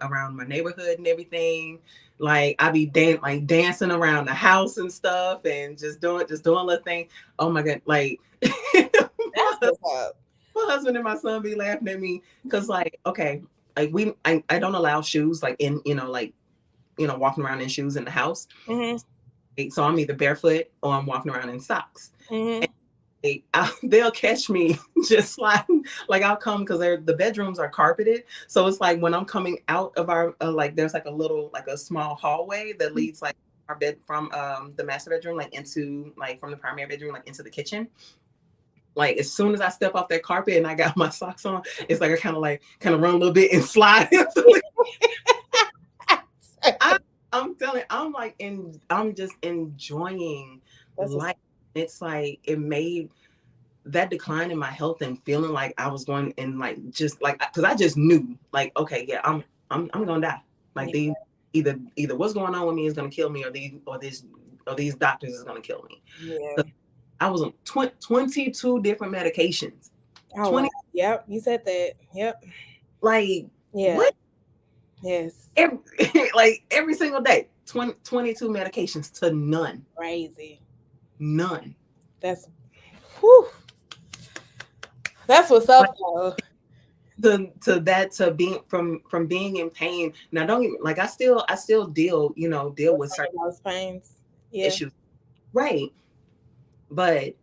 and everything. Like I be dancing around the house and stuff and just doing little thing. Oh my God, like That's what's up. my husband and my son be laughing at me because like, okay, like I don't allow shoes like in, walking around in shoes in the house. Mm-hmm. So I'm either barefoot or I'm walking around in socks. Mm-hmm. They'll catch me just like I'll come because the bedrooms are carpeted, so it's like when I'm coming out of our like there's like a small hallway that leads like our bed from the master bedroom like into like from the primary bedroom like into the kitchen. like as soon as I step off that carpet and I got my socks on, it's like I kind of run a little bit and slide into the I, I'm telling I'm like I'm just enjoying life. It's like it made that decline in my health and feeling like I was going and like just like because I just knew like okay yeah I'm gonna die like yeah. either what's going on with me is gonna kill me or these doctors is gonna kill me. Yeah. So I was on 22 different medications. Oh, wow. 20 Yep. You said that. Yep. like Yeah. what Yes. every, like every single day 22 medications to Crazy. none. That's, whew. That's what's up, though. To being from being in pain now don't even like I still deal with certain Those pains. Yeah. issues, right, but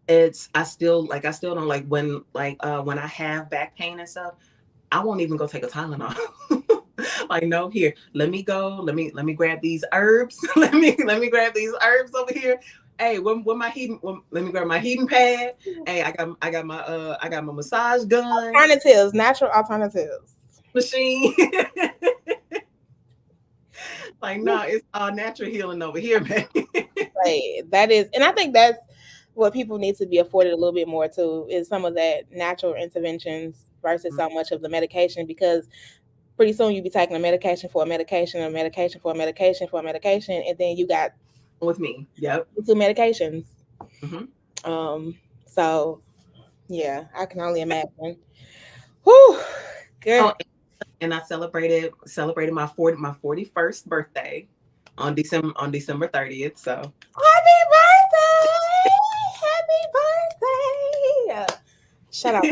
it's I still don't like when I have back pain and stuff I won't even go take a Tylenol. Like no here let me grab these herbs let me grab these herbs over here. Hey, let me grab my heating pad. Hey, I got my massage gun Alternatives, natural alternatives. machine. Like, no, it's all natural healing over here, man. Right. That is, and I think that's what people need to be afforded a little bit more too, is some of that natural interventions versus so much of the medication, because pretty soon you be taking a medication for a medication, a medication for a medication for a medication, and then you got With me, yep. 2 medications. Mm-hmm. So yeah, I can only imagine. Whew, good. Oh, and I celebrated my 41st birthday on December 30th. So Happy birthday! Happy birthday! Shut up.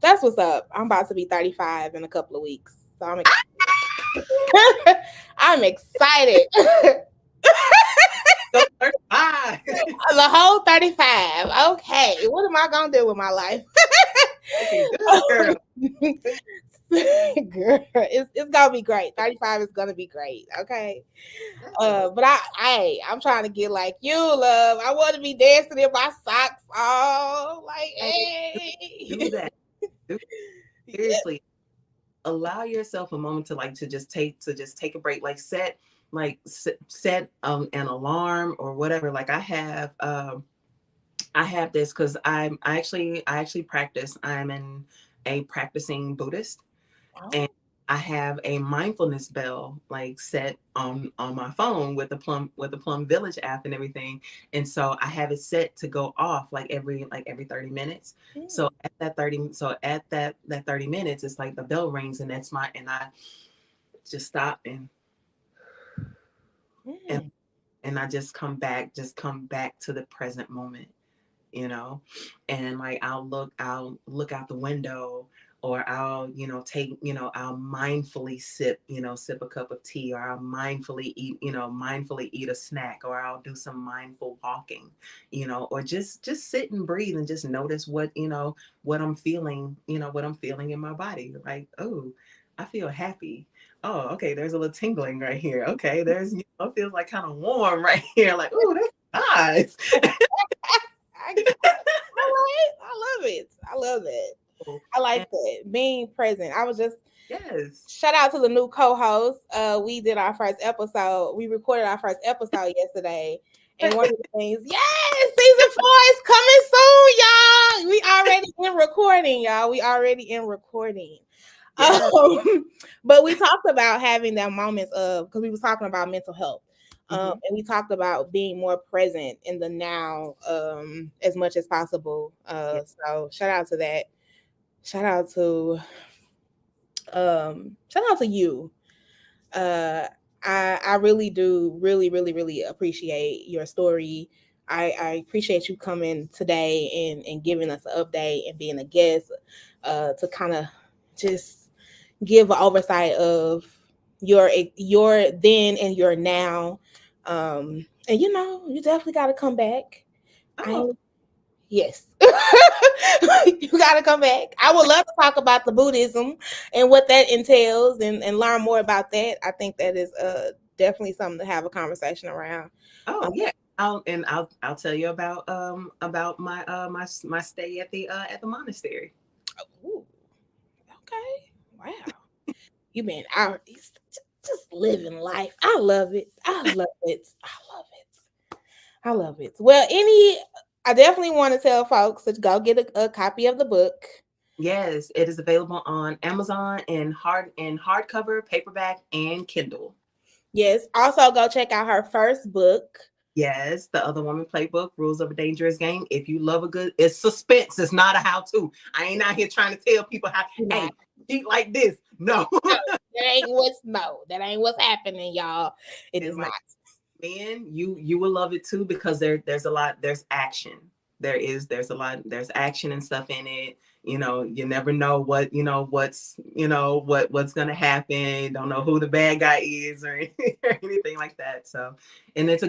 That's what's up. I'm about to be 35 in a couple of weeks, so I'm excited. I'm excited. so 35. The whole 35. Okay, what am I gonna do with my life? Looking good, girl. Girl, it's gonna be great. 35 is gonna be great. Okay. But I'm trying to get like you, love. I want to be dancing in my socks all like, hey. Do that. Seriously, allow yourself a moment to just take a break. Set an alarm or whatever. Like I have this because I actually practice. I'm a practicing Buddhist, and I have a mindfulness bell like set on my phone with the Plum Village app and everything. And so I have it set to go off like every 30 minutes. So at that 30 minutes, it's like the bell rings and I just stop and and I just come back to the present moment, you know. And like I'll look out the window, or I'll mindfully sip a cup of tea, or I'll mindfully eat a snack, or I'll do some mindful walking, or just sit and breathe and just notice what I'm feeling, in my body. Like, oh, I feel happy. Oh, okay, there's a little tingling right here. Okay, it feels like kind of warm right here. Like, oh, that's nice. I love it. I love it. I like that. Being present. I was just Yes. shout out to the new co-host. We did our first episode. We recorded our first episode yesterday. And one of the things, yes, season 4 is coming soon, y'all. We already in recording, y'all. We already in recording. Yes. But we talked about having that moments of, because we was talking about mental health. And we talked about being more present in the now as much as possible. So shout out to that. Shout out to you. I really do really appreciate your story. I appreciate you coming today and giving us an update and being a guest to kind of just give an oversight of your then and your now. And you definitely got to come back. Yes. You got to come back. I would love to talk about the Buddhism and what that entails and learn more about that. I think that is definitely something to have a conversation around. Oh, yeah. I'll tell you about my stay at the monastery. Ooh, okay. Wow. You been out just living life. I love it. I love it. I love it. I love it. Well, I definitely want to tell folks to go get a copy of the book. Yes, it is available on Amazon in hardcover, paperback, and Kindle. Yes. Also, go check out her first book. Yes, the Other Woman Playbook, Rules of a Dangerous Game. If you love a good, it's suspense. It's not a how-to. I ain't out here trying to tell people how, You know, hey, cheat like this. No. that ain't what's happening, y'all. It is And not. like, man, you will love it too, because there's a lot, there's action. There's a lot, there's action and stuff in it. You never know what's gonna happen. Don't know who the bad guy is, or anything like that. So, and it's a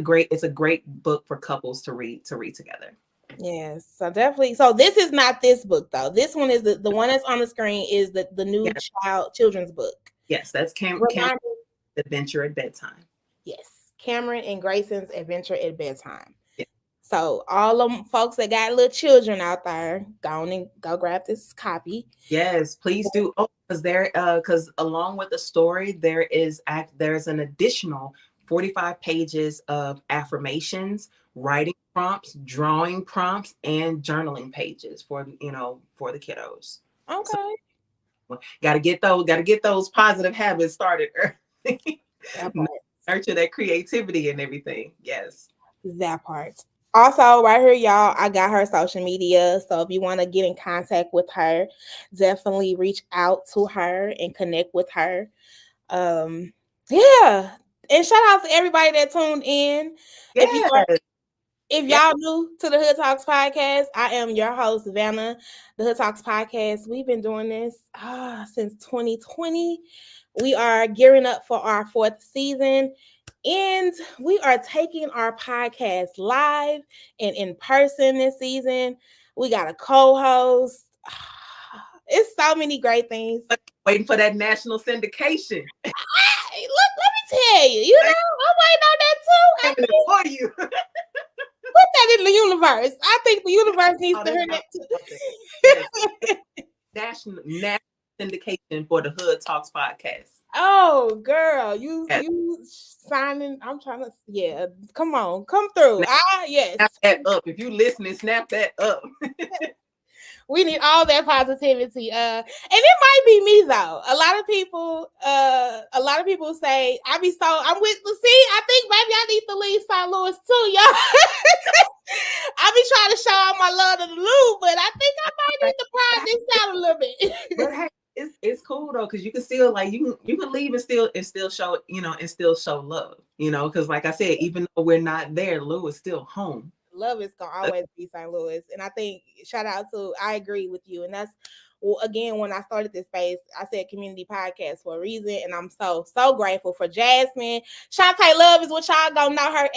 great book for couples to read together. Yes. So definitely. So this is not this book though. This one is the one that's on the screen is the new Yes, children's book. yes, that's Cameron's Remind me. Adventure at Bedtime. Yes. Cameron and Grayson's Adventure at Bedtime. Yeah. So all them folks that got little children out there, go on and go grab this copy. Yes, please do. Oh, because along with the story, there's an additional 45 pages of affirmations, writing prompts, drawing prompts, and journaling pages for the kiddos. So Okay. got to get those positive habits started early. That part. Nurture that creativity and everything. Yes. That part. Also, right here, y'all, I got her social media. So if you want to get in contact with her, definitely reach out to her and connect with her. Yeah. And shout out to everybody that tuned in. If you are Yes. if Yes. y'all new to the Hood Talks podcast, I am your host, Vanna. The Hood Talks podcast, we've been doing this since 2020. We are gearing up for our fourth season, and we are taking our podcast live and in person this season. We got a co-host. It's so many great things. Waiting for that national syndication. Look, let me tell you, I'm waiting on that too. Coming for you. Put that in the universe. I think the universe needs Oh, to that's hear not that something. Yes. too. National syndication for the Hood Talks podcast. Oh, girl, you Yes. you signing. I'm trying to. Yeah, come on, come through. Yes. Snap that up. If you listening, snap that up. We need all that positivity. And it might be me though. A lot of people say I'm with the see, I think maybe I need to leave St. Louis too, y'all. I be trying to show all my love to the Lou, but I think I might need to pride this out a little bit. But hey, it's cool though, because you can still, like, you can leave and still show, and still show love, because like I said, even though we're not there, Lou is still home. Love is gonna always be St. Louis, and I think shout out to I agree with you, and that's again when I started this space, I said community podcast for a reason, and I'm so grateful for Jasmine. Shantae Love is what y'all gonna know her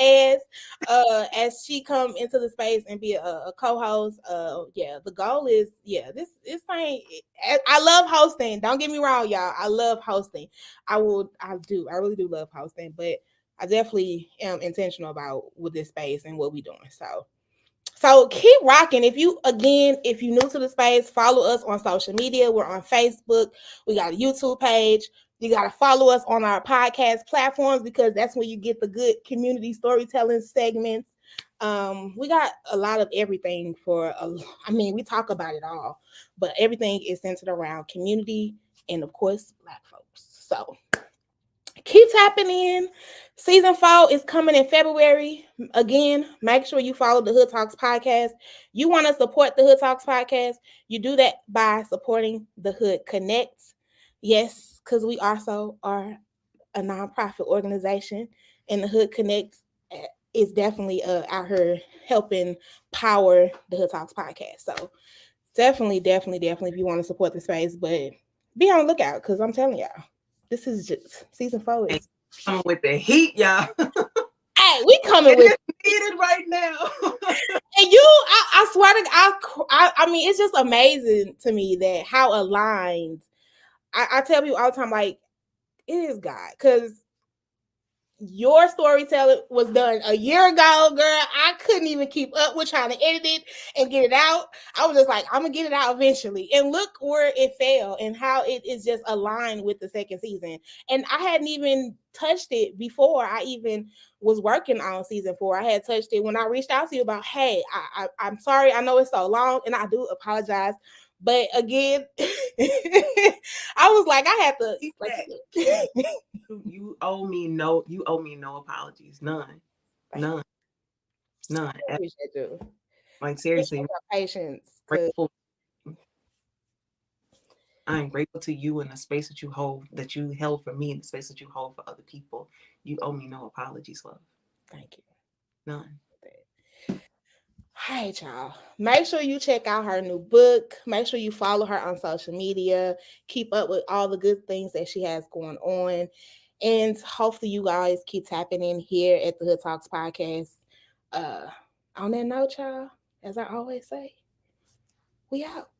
as she come into the space and be a co-host. Yeah, the goal is this thing. I love hosting. Don't get me wrong, y'all. I love hosting. I really do love hosting, but I definitely am intentional about with this space and what we're doing. So keep rocking. If you new to the space, follow us on social media. We're on Facebook. We got a YouTube page. You got to follow us on our podcast platforms because that's where you get the good community storytelling segments. We got a lot of everything we talk about it all, but everything is centered around community and of course Black folks. So keep tapping in. Season 4 is coming in February. Again, make sure you follow the Hood Talks podcast. You want to support the Hood Talks podcast, you do that by supporting the Hood Connects. Yes, because we also are a nonprofit organization, and the Hood Connects is definitely out here helping power the Hood Talks podcast. So definitely, if you want to support the space, but be on the lookout because I'm telling y'all. This is just season 4 is Coming with the heat, y'all. hey, we coming It with is needed right now. and I swear to God, I mean it's just amazing to me that how aligned I tell people all the time, like it is God, because your storytelling was done a year ago, girl. I couldn't even keep up with trying to edit it and get it out. I was just like, I'm gonna get it out eventually. And look where it fell and how it is just aligned with the second season. And I hadn't even touched it before I even was working on season 4. I had touched it when I reached out to you about, hey, I'm sorry, I know it's so long, and I do apologize. But again, I was like, I had to, like you said. You owe me no apologies. None. None. None. I appreciate you. Like Appreciate seriously, your patience. Cause grateful. I am grateful to you and the space that you hold, that you held for me, and the space that you hold for other people. You owe me no apologies, love. thank you. None. All right, y'all. Make sure you check out her new book. Make sure you follow her on social media. Keep up with all the good things that she has going on. And hopefully you guys keep tapping in here at the Hood Talks podcast. Uh on that note, y'all, as I always say, we out.